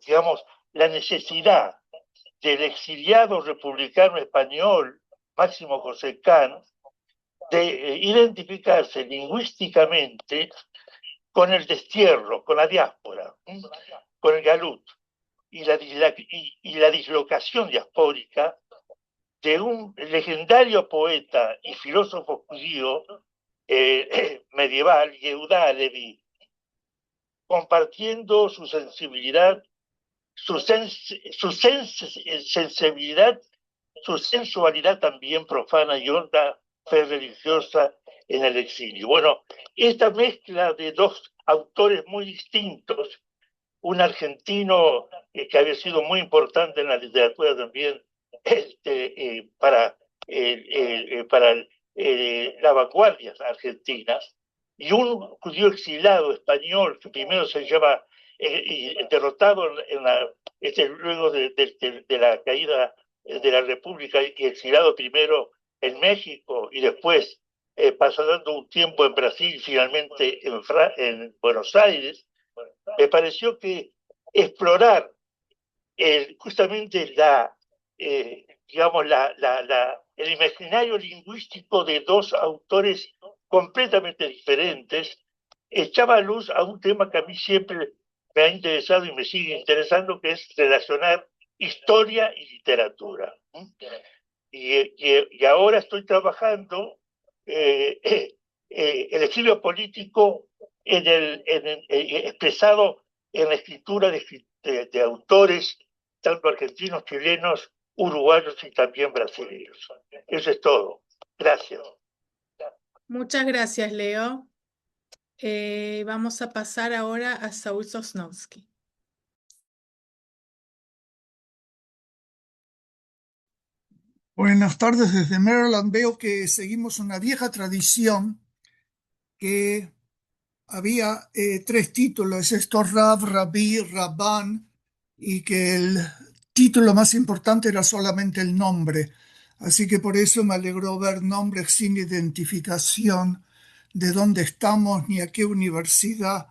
digamos, la necesidad del exiliado republicano español Máximo José Cán de identificarse lingüísticamente con el destierro, con la diáspora, con el galut y la dislocación diaspórica de un legendario poeta y filósofo judío medieval, Yehuda Levi, compartiendo su sensibilidad, sensibilidad, su sensualidad también profana y honda fe religiosa en el exilio. Bueno, esta mezcla de dos autores muy distintos, un argentino que había sido muy importante en la literatura también para las vanguardias argentinas, y un judío exilado español que primero se llama derrotado luego de la caída de la República y exilado primero en México y después pasando un tiempo en Brasil y finalmente en Buenos Aires. Me pareció que explorar justamente digamos, el imaginario lingüístico de dos autores completamente diferentes echaba luz a un tema que a mí siempre me ha interesado y me sigue interesando, que es relacionar historia y literatura. Y ahora estoy trabajando el exilio político expresado en la escritura de autores, tanto argentinos, chilenos, uruguayos y también brasileños. Eso es todo. Gracias. Muchas gracias, Leo. Vamos a pasar ahora a Saúl Sosnowski. Buenas tardes desde Maryland. Veo que seguimos una vieja tradición que había 3 títulos, esto Rav, Rabí, Rabban, y que el título más importante era solamente el nombre. Así que por eso me alegró ver nombres sin identificación de dónde estamos ni a qué universidad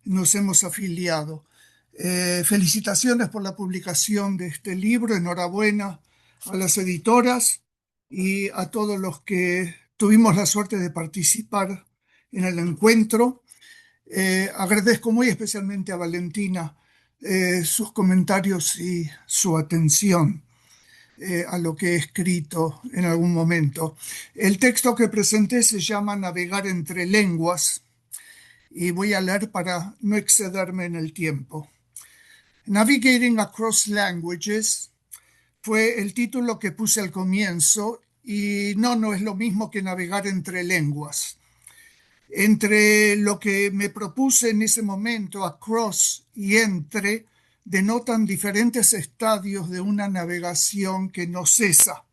nos hemos afiliado. Felicitaciones por la publicación de este libro, enhorabuena a las editoras y a todos los que tuvimos la suerte de participar en el encuentro. Agradezco muy especialmente a Valentina sus comentarios y su atención a lo que he escrito en algún momento. El texto que presenté se llama Navegar entre lenguas y voy a leer para no excederme en el tiempo. Navigating Across Languages fue el título que puse al comienzo y no es lo mismo que navegar entre lenguas. Entre lo que me propuse en ese momento, across y entre, denotan diferentes estadios de una navegación que no cesa.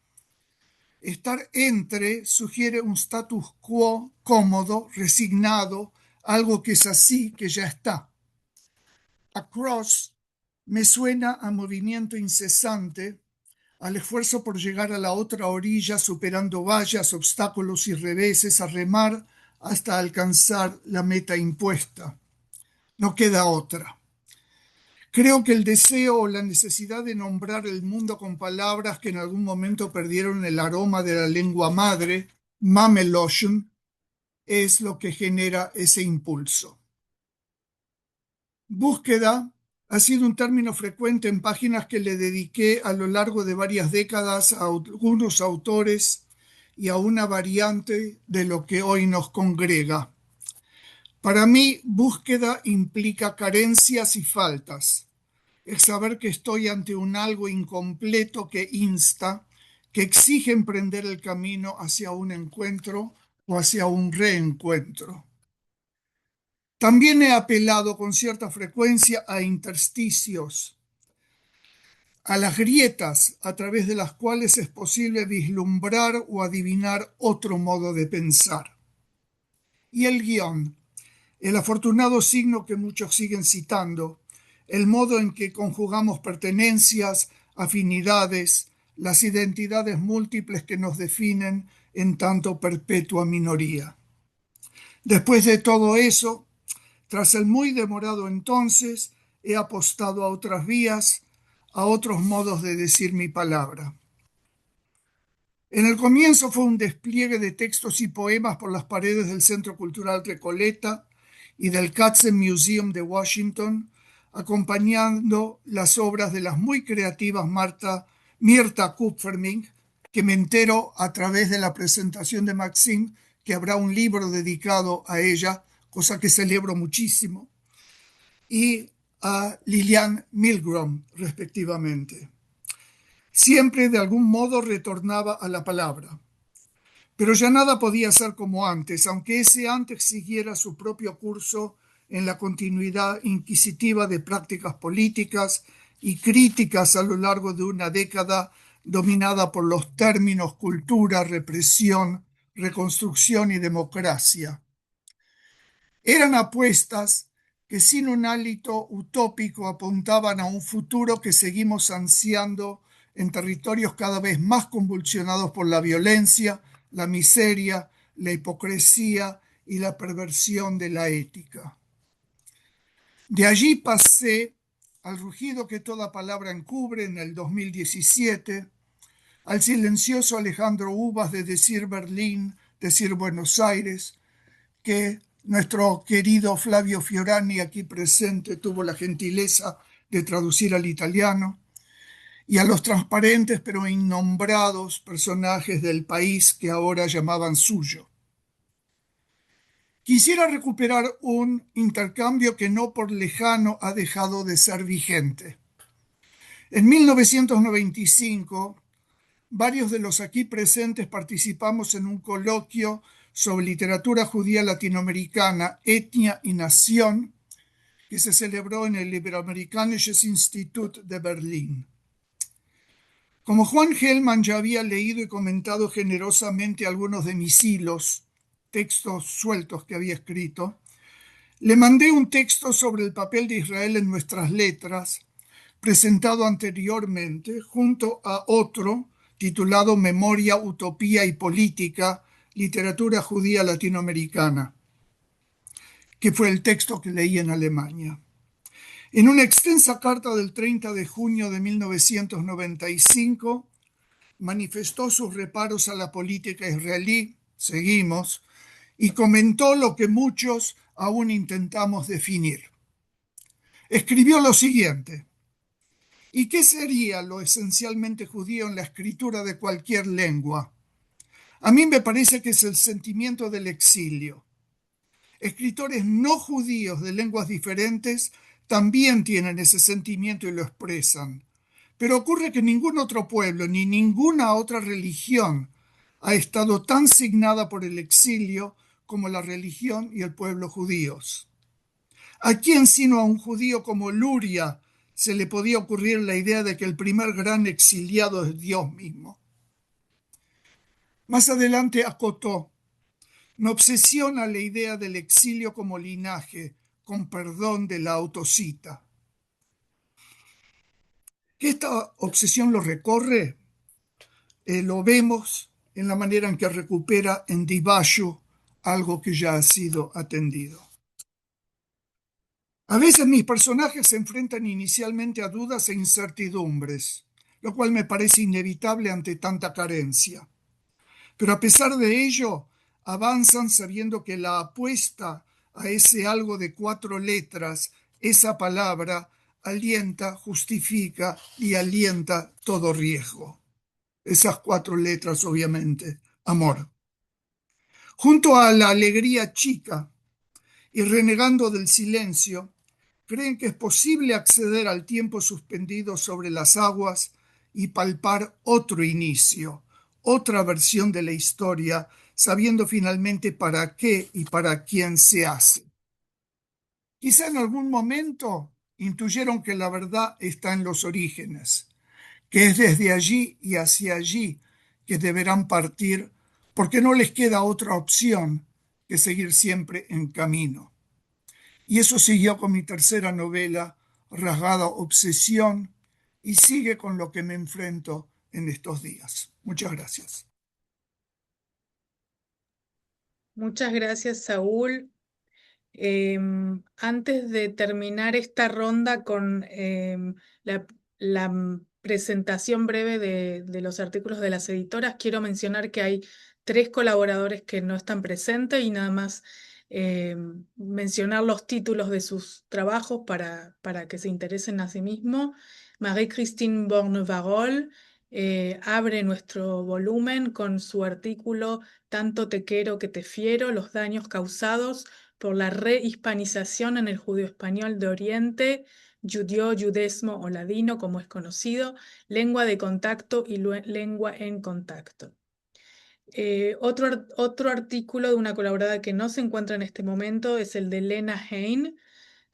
Estar entre sugiere un status quo cómodo, resignado, algo que es así, que ya está. Across me suena a movimiento incesante, al esfuerzo por llegar a la otra orilla superando vallas, obstáculos y reveses, a remar hasta alcanzar la meta impuesta. No queda otra. Creo que el deseo o la necesidad de nombrar el mundo con palabras que en algún momento perdieron el aroma de la lengua madre, Mameloshon, es lo que genera ese impulso. Búsqueda ha sido un término frecuente en páginas que le dediqué a lo largo de varias décadas a algunos autores y a una variante de lo que hoy nos congrega. Para mí, búsqueda implica carencias y faltas. El saber que estoy ante un algo incompleto que insta, que exige emprender el camino hacia un encuentro o hacia un reencuentro. También he apelado con cierta frecuencia a intersticios, a las grietas a través de las cuales es posible vislumbrar o adivinar otro modo de pensar. Y el guión, el afortunado signo que muchos siguen citando, el modo en que conjugamos pertenencias, afinidades, las identidades múltiples que nos definen en tanto perpetua minoría. Después de todo eso, tras el muy demorado entonces, he apostado a otras vías, a otros modos de decir mi palabra. En el comienzo fue un despliegue de textos y poemas por las paredes del Centro Cultural Recoleta y del Katzen Museum de Washington, acompañando las obras de las muy creativas Mirta Kupfermink, que me entero a través de la presentación de Maxim, que habrá un libro dedicado a ella, cosa que celebro muchísimo. y a Lillian Milgrom, respectivamente. Siempre de algún modo retornaba a la palabra. Pero ya nada podía ser como antes, aunque ese antes siguiera su propio curso en la continuidad inquisitiva de prácticas políticas y críticas a lo largo de una década dominada por los términos cultura, represión, reconstrucción y democracia. Eran apuestas que sin un hálito utópico apuntaban a un futuro que seguimos ansiando en territorios cada vez más convulsionados por la violencia, la miseria, la hipocresía y la perversión de la ética. De allí pasé al rugido que toda palabra encubre en el 2017, al silencioso Alejandro Uvas de Decir Berlín, Decir Buenos Aires, que nuestro querido Flavio Fiorani, aquí presente, tuvo la gentileza de traducir al italiano, y a los transparentes pero innombrados personajes del país que ahora llamaban suyo. Quisiera recuperar un intercambio que no por lejano ha dejado de ser vigente. En 1995, varios de los aquí presentes participamos en un coloquio sobre literatura judía latinoamericana, etnia y nación, que se celebró en el Iberoamerikanisches Institut de Berlín. Como Juan Gelman ya había leído y comentado generosamente algunos de mis hilos, textos sueltos que había escrito, le mandé un texto sobre el papel de Israel en nuestras letras, presentado anteriormente, junto a otro titulado Memoria, Utopía y Política, Literatura Judía Latinoamericana, que fue el texto que leí en Alemania. En una extensa carta del 30 de junio de 1995, manifestó sus reparos a la política israelí, seguimos, y comentó lo que muchos aún intentamos definir. Escribió lo siguiente: ¿y qué sería lo esencialmente judío en la escritura de cualquier lengua? A mí me parece que es el sentimiento del exilio. Escritores no judíos de lenguas diferentes también tienen ese sentimiento y lo expresan. Pero ocurre que ningún otro pueblo ni ninguna otra religión ha estado tan signada por el exilio como la religión y el pueblo judíos. ¿A quién sino a un judío como Luria se le podía ocurrir la idea de que el primer gran exiliado es Dios mismo? Más adelante acotó: me obsesiona la idea del exilio como linaje, con perdón de la autocita. ¿Que esta obsesión lo recorre? Lo vemos en la manera en que recupera en Dibashu algo que ya ha sido atendido. A veces mis personajes se enfrentan inicialmente a dudas e incertidumbres, lo cual me parece inevitable ante tanta carencia. Pero a pesar de ello, avanzan sabiendo que la apuesta a ese algo de 4 letras, esa palabra, alienta, justifica y alienta todo riesgo. Esas 4 letras, obviamente, amor. Junto a la alegría chica y renegando del silencio, creen que es posible acceder al tiempo suspendido sobre las aguas y palpar otro inicio, otra versión de la historia, sabiendo finalmente para qué y para quién se hace. Quizá en algún momento intuyeron que la verdad está en los orígenes, que es desde allí y hacia allí que deberán partir, porque no les queda otra opción que seguir siempre en camino. Y eso siguió con mi tercera novela, Rasgada Obsesión, y sigue con lo que me enfrento en estos días. Muchas gracias. Muchas gracias, Saúl. Antes de terminar esta ronda con la presentación breve de los artículos de las editoras, quiero mencionar que hay 3 colaboradores que no están presentes y nada más mencionar los títulos de sus trabajos para que se interesen a sí mismos. Marie-Christine Borne-Varol abre nuestro volumen con su artículo Tanto te quiero que te fiero, los daños causados por la rehispanización en el judío español de Oriente, judío, judesmo o ladino, como es conocido, lengua de contacto y lengua en contacto. Otro artículo de una colaboradora que no se encuentra en este momento es el de Lena Hein,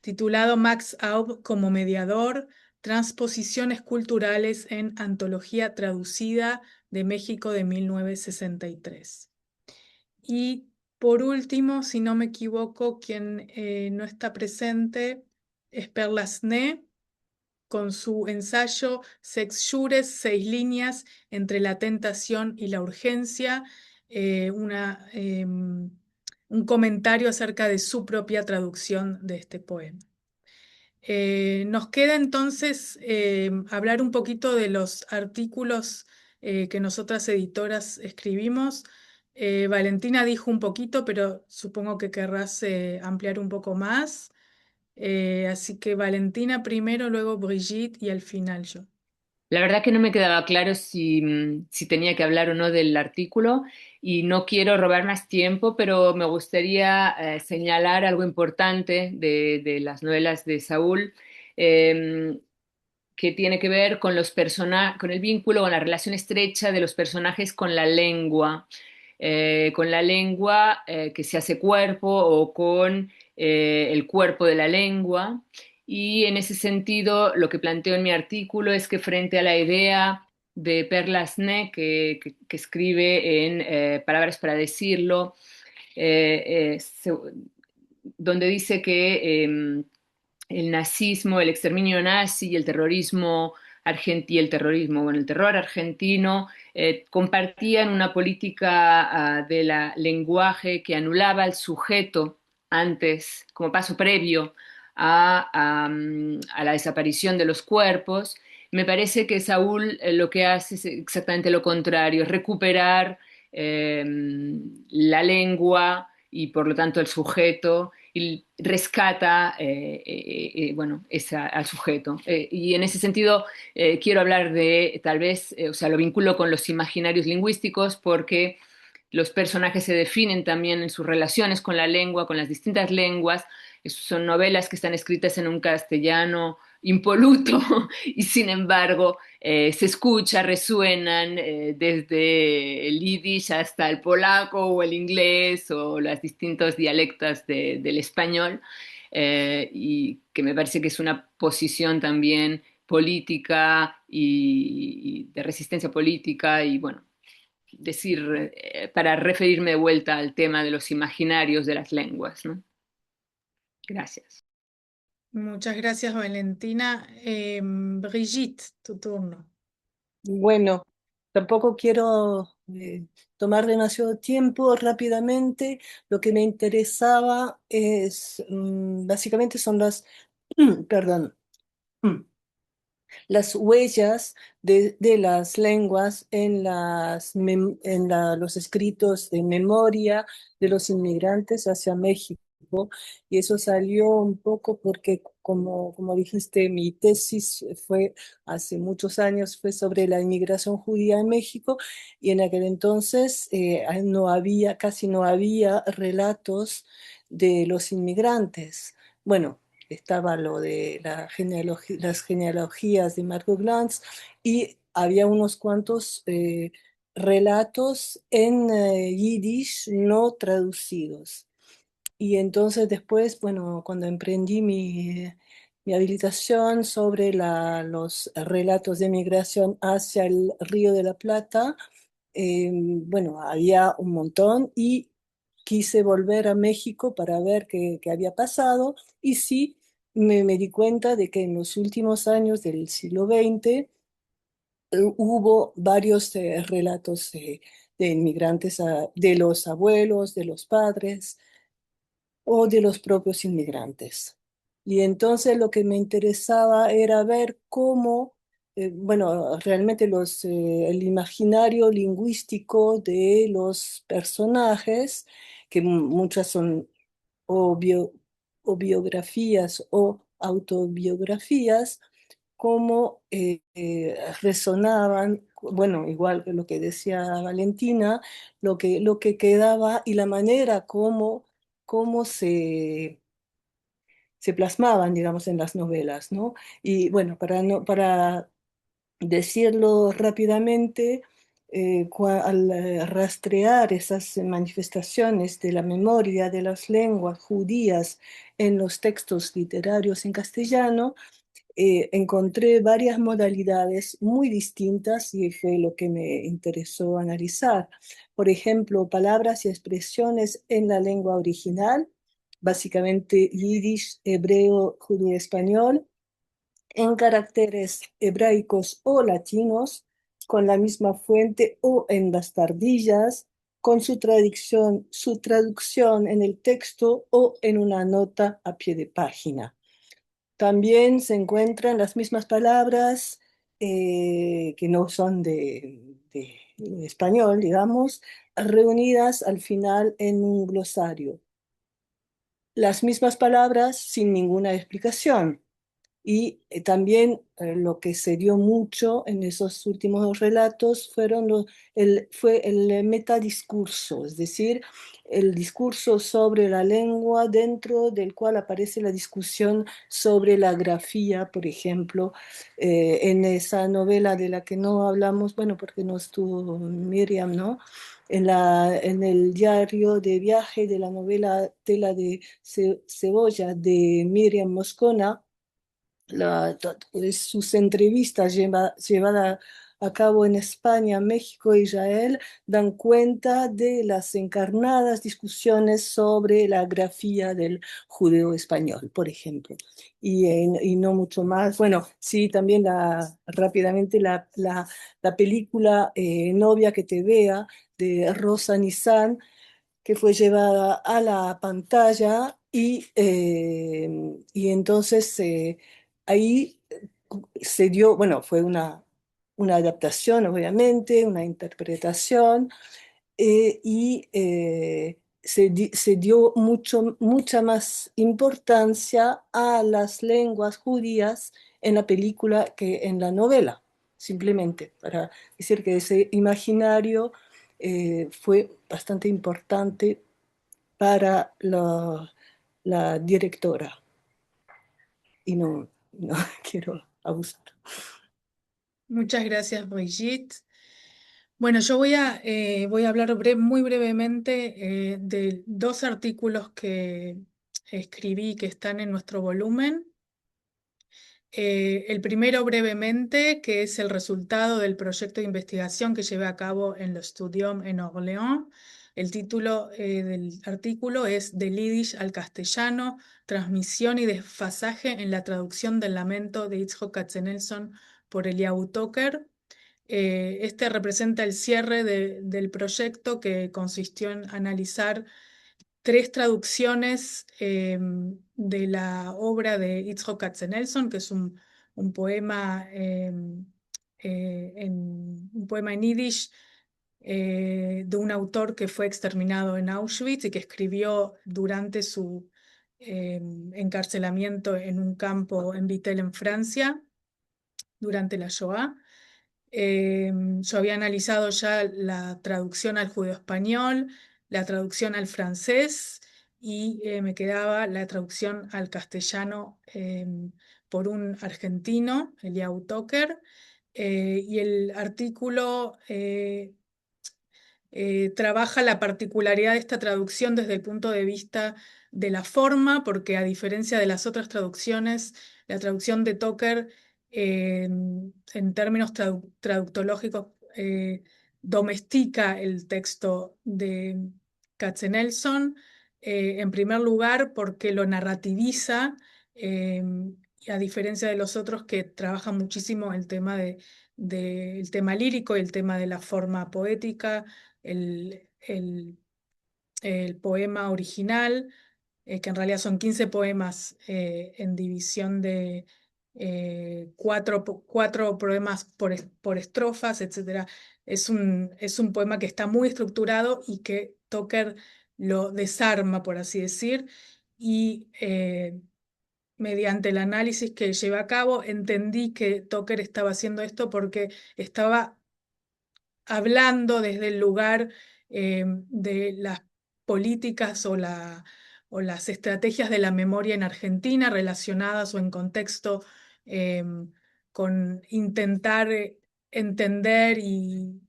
titulado Max Aub como mediador, transposiciones culturales en Antología Traducida de México de 1963. Y por último, si no me equivoco, quien no está presente es Perlasné, con su ensayo Sex Jures, 6 líneas entre la tentación y la urgencia, un comentario acerca de su propia traducción de este poema. Nos queda entonces hablar un poquito de los artículos que nosotras editoras escribimos. Valentina dijo un poquito, pero supongo que querrás ampliar un poco más. Así que Valentina primero, luego Brigitte y al final yo. La verdad que no me quedaba claro si tenía que hablar o no del artículo y no quiero robar más tiempo, pero me gustaría señalar algo importante de las novelas de Saúl, eh, que tiene que ver con con el vínculo, con la relación estrecha de los personajes con la lengua que se hace cuerpo o con el cuerpo de la lengua. Y en ese sentido, lo que planteo en mi artículo es que frente a la idea de Perlasné, que escribe en Palabras para decirlo, donde dice que el nazismo, el exterminio nazi y el terrorismo bueno, el terror argentino compartían una política del lenguaje que anulaba al sujeto antes, como paso previo a la desaparición de los cuerpos. Me parece que Saúl lo que hace es exactamente lo contrario, es recuperar la lengua y por lo tanto el sujeto y rescata bueno, al sujeto. Y en ese sentido quiero hablar de, tal vez, o sea, lo vinculo con los imaginarios lingüísticos porque los personajes se definen también en sus relaciones con la lengua, con las distintas lenguas. Son novelas que están escritas en un castellano impoluto y sin embargo se escucha, resuenan desde el yiddish hasta el polaco o el inglés o los distintos dialectos del español, y que me parece que es una posición también política y de resistencia política y bueno, decir, para referirme de vuelta al tema de los imaginarios de las lenguas, ¿no? Gracias. Muchas gracias, Valentina. Brigitte, tu turno. Bueno, tampoco quiero tomar demasiado tiempo rápidamente. Lo que me interesaba es, básicamente son perdón, las huellas de las lenguas en, los escritos de memoria de los inmigrantes hacia México. Y eso salió un poco porque, como dijiste, mi tesis fue hace muchos años, fue sobre la inmigración judía en México, y en aquel entonces casi no había relatos de los inmigrantes. Bueno, estaba lo de las genealogías de Margot Glantz y había unos cuantos relatos en yiddish no traducidos. Y entonces después, bueno, cuando emprendí mi habilitación sobre los relatos de migración hacia el Río de la Plata, bueno, había un montón y quise volver a México para ver qué había pasado y sí me di cuenta de que en los últimos años del siglo XX hubo varios relatos de inmigrantes, de los abuelos, de los padres o de los propios inmigrantes. Y entonces lo que me interesaba era ver cómo, bueno, realmente el imaginario lingüístico de los personajes, que muchas son o, o biografías o autobiografías, cómo resonaban, bueno, igual que lo que decía Valentina, lo que quedaba y la manera como cómo se plasmaban, digamos, en las novelas, ¿no? Y bueno, para decirlo rápidamente, al rastrear esas manifestaciones de la memoria de las lenguas judías en los textos literarios en castellano, encontré varias modalidades muy distintas y fue lo que me interesó analizar. Por ejemplo, palabras y expresiones en la lengua original, básicamente yiddish, hebreo, judío, español, en caracteres hebraicos o latinos, con la misma fuente o en bastardillas, con su traducción en el texto o en una nota a pie de página. También se encuentran las mismas palabras que no son de español, digamos, reunidas al final en un glosario. Las mismas palabras sin ninguna explicación. Y también lo que se dio mucho en esos últimos relatos fue el metadiscurso, es decir, el discurso sobre la lengua dentro del cual aparece la discusión sobre la grafía, por ejemplo, en esa novela de la que no hablamos, bueno, porque no estuvo Miriam, ¿no? En el diario de viaje de la novela Tela de Cebolla de Miriam Moscona, sus entrevistas llevadas a cabo en España, México e Israel dan cuenta de las encarnadas discusiones sobre la grafía del judeo español, por ejemplo, y no mucho más. Bueno, sí, también rápidamente la película Novia que te vea de Rosa Nissan, que fue llevada a la pantalla y entonces ahí se dio, bueno, fue una adaptación, obviamente, una interpretación, se dio mucha más importancia a las lenguas judías en la película que en la novela, simplemente para decir que ese imaginario fue bastante importante para la directora y no quiero abusar. Muchas gracias, Brigitte. Bueno, yo voy a hablar muy brevemente de dos artículos que escribí que están en nuestro volumen. El primero brevemente, que es el resultado del proyecto de investigación que llevé a cabo en l'Estudium en Orléans. El título del artículo es Del Yiddish al castellano, transmisión y desfasaje en la traducción del lamento de Itzhak Katzenelson por Eliyahu Toker. Este representa el cierre del proyecto, que consistió en analizar 3 traducciones de la obra de Itzhak Katzenelson, que es un poema un poema en yiddish de un autor que fue exterminado en Auschwitz y que escribió durante su encarcelamiento en un campo en Vittel, en Francia, durante la Shoah. Yo había analizado ya la traducción al judeo-español, la traducción al francés y me quedaba la traducción al castellano por un argentino, Eliyahu Toker, y el artículo trabaja la particularidad de esta traducción desde el punto de vista de la forma, porque a diferencia de las otras traducciones, la traducción de Toker en términos traductológicos domestica el texto de Katzenelson, en primer lugar porque lo narrativiza, y a diferencia de los otros que trabajan muchísimo el tema del tema lírico y el tema de la forma poética, el poema original, que en realidad son 15 poemas en división de 4 poemas por estrofas, etc. Es un poema que está muy estructurado y que Toker lo desarma, por así decir, y mediante el análisis que lleva a cabo entendí que Toker estaba haciendo esto porque estaba hablando desde el lugar de las políticas o las estrategias de la memoria en Argentina relacionadas o en contexto con intentar entender y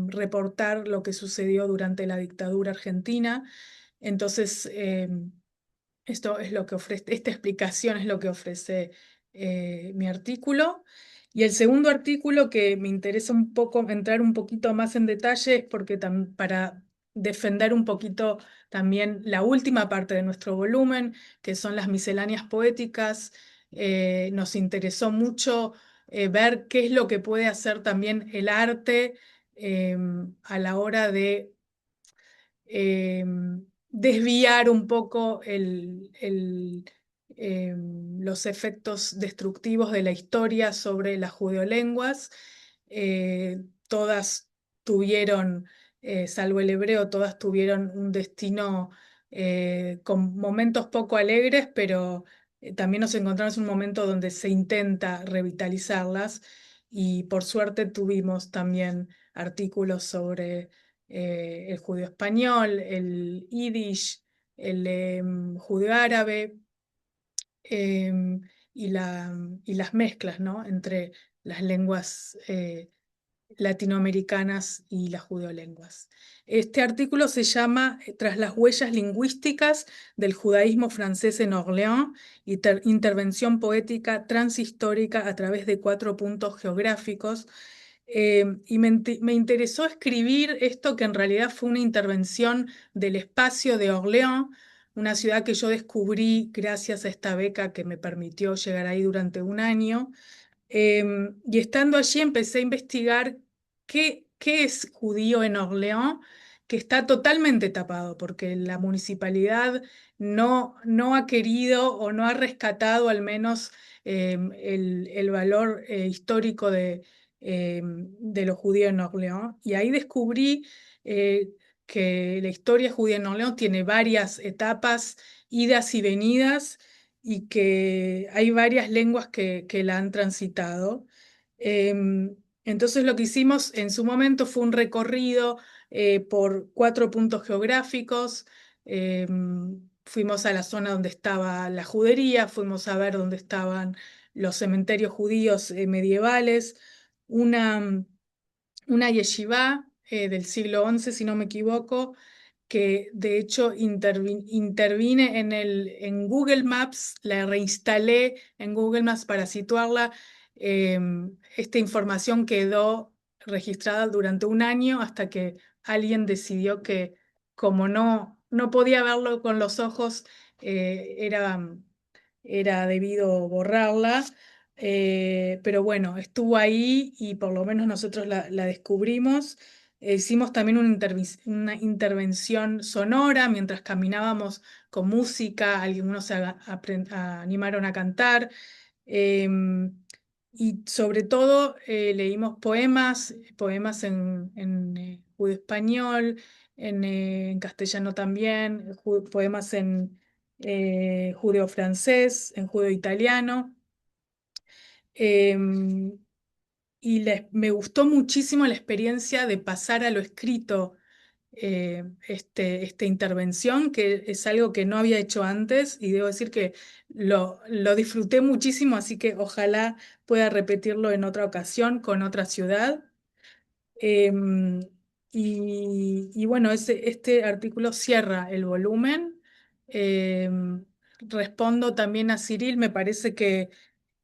reportar lo que sucedió durante la dictadura argentina. Entonces, esto es lo que ofrece, esta explicación es lo que ofrece mi artículo. Y el segundo artículo que me interesa un poco entrar un poquito más en detalle es porque para defender un poquito también la última parte de nuestro volumen, que son las misceláneas poéticas. Nos interesó mucho ver qué es lo que puede hacer también el arte a la hora de desviar un poco los efectos destructivos de la historia sobre las judeolenguas. Todas tuvieron, salvo el hebreo, todas tuvieron un destino con momentos poco alegres, pero también nos encontramos en un momento donde se intenta revitalizarlas y por suerte tuvimos también artículos sobre el judío español, el yiddish, el judío árabe y las mezclas, ¿no?, entre las lenguas latinoamericanas y las judeolenguas. Este artículo se llama Tras las huellas lingüísticas del judaísmo francés en Orléans, intervención poética transhistórica a través de 4 puntos geográficos. Y me interesó escribir esto, que en realidad fue una intervención del espacio de Orléans, una ciudad que yo descubrí gracias a esta beca que me permitió llegar ahí durante un año. Y estando allí empecé a investigar qué es judío en Orléans, que está totalmente tapado, porque la municipalidad no ha querido o no ha rescatado al menos el valor histórico de los judíos en Orléans. Y ahí descubrí que la historia judía en Orléans tiene varias etapas, idas y venidas, y que hay varias lenguas que la han transitado. Entonces lo que hicimos en su momento fue un recorrido por 4 puntos geográficos. Fuimos a la zona donde estaba la judería, fuimos a ver dónde estaban los cementerios judíos medievales, una yeshivá del siglo XI, si no me equivoco, que de hecho intervine en Google Maps, la reinstalé en Google Maps para situarla. Esta información quedó registrada durante un año hasta que alguien decidió que, como no podía verlo con los ojos, era debido borrarla. Pero bueno, estuvo ahí y por lo menos nosotros la descubrimos. Hicimos también una intervención sonora mientras caminábamos con música, algunos se animaron a cantar. Y sobre todo leímos poemas en judío español, en castellano también, poemas en judeo francés, en judeo italiano. Y me gustó muchísimo la experiencia de pasar a lo escrito esta intervención, que es algo que no había hecho antes y debo decir que lo disfruté muchísimo, así que ojalá pueda repetirlo en otra ocasión con otra ciudad. Em, y bueno, este artículo cierra el volumen. Respondo también a Cyril, me parece que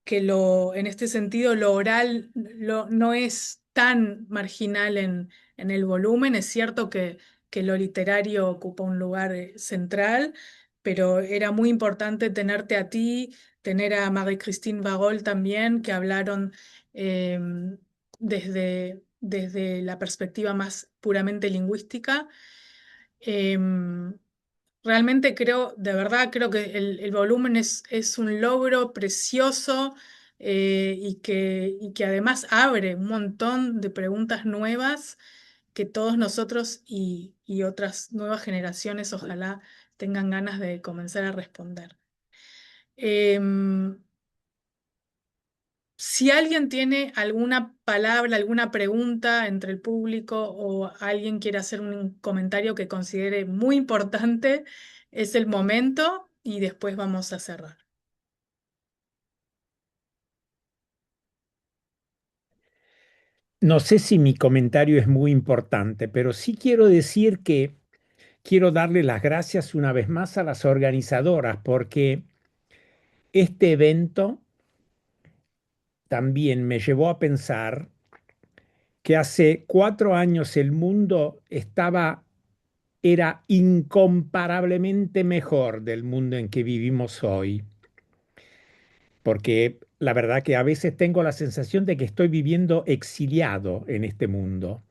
en este sentido lo oral no es tan marginal en el volumen. Es cierto que lo literario ocupa un lugar central, pero era muy importante tenerte a ti, tener a Marie-Christine Barol también, que hablaron eh, desde la perspectiva más puramente lingüística. Realmente de verdad creo que el volumen es un logro precioso y que además abre un montón de preguntas nuevas que todos nosotros y otras nuevas generaciones ojalá tengan ganas de comenzar a responder. Em, Si alguien tiene alguna palabra, alguna pregunta entre el público o alguien quiere hacer un comentario que considere muy importante, Es el momento y después vamos a cerrar. No sé si mi comentario es muy importante, pero sí quiero decir que quiero darle las gracias una vez más a las organizadoras porque este evento también me llevó a pensar que hace 4 años el mundo era incomparablemente mejor del mundo en que vivimos hoy. Porque la verdad que a veces tengo la sensación de que estoy viviendo exiliado en este mundo.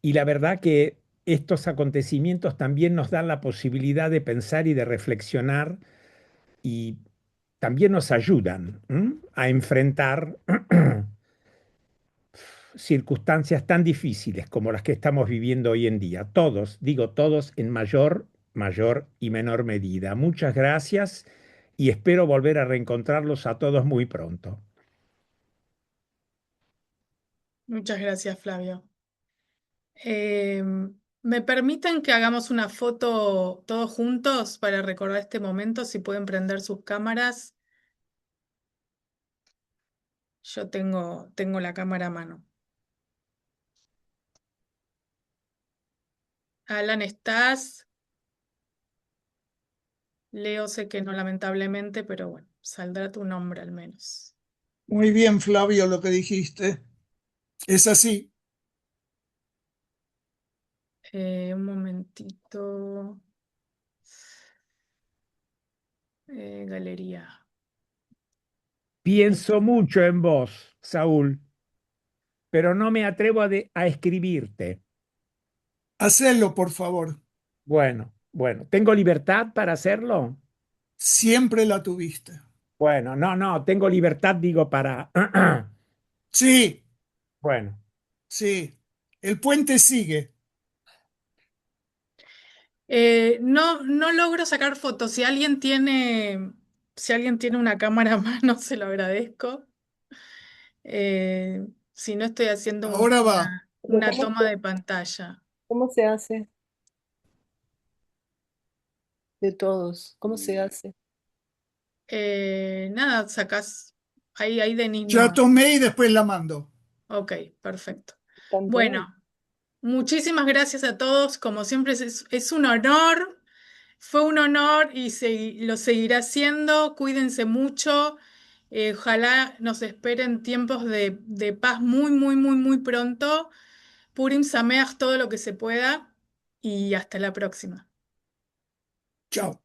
Y la verdad que estos acontecimientos también nos dan la posibilidad de pensar y de reflexionar y también nos ayudan a enfrentar circunstancias tan difíciles como las que estamos viviendo hoy en día. Todos, digo todos, en mayor y menor medida. Muchas gracias y espero volver a reencontrarlos a todos muy pronto. Muchas gracias, Flavio. ¿Me permiten que hagamos una foto todos juntos para recordar este momento? Si pueden prender sus cámaras. Yo tengo la cámara a mano. Alan, ¿estás? Leo, sé que no, lamentablemente, pero bueno, saldrá tu nombre al menos. Muy bien, Flavio, lo que dijiste. Es así. Un momentito. Galería. Pienso mucho en vos, Saúl, pero no me atrevo a escribirte. Hacelo, por favor. Bueno, ¿tengo libertad para hacerlo? Siempre la tuviste. Bueno, no, tengo libertad, digo, para... Sí, Bueno, sí. El puente sigue. No logro sacar fotos. Si alguien tiene una cámara a mano, se lo agradezco. Si no, estoy haciendo Ahora va. una toma de pantalla. ¿Cómo se hace? De todos. ¿Cómo se hace? Nada, sacás ahí de Ya no. tomé y después la mando. Ok, perfecto. Tanto Bueno, muchísimas gracias a todos. Como siempre, es un honor. Fue un honor y lo seguirá siendo. Cuídense mucho. Ojalá nos esperen tiempos de paz muy, muy, muy, muy pronto. Purim Sameach todo lo que se pueda y hasta la próxima. Chao.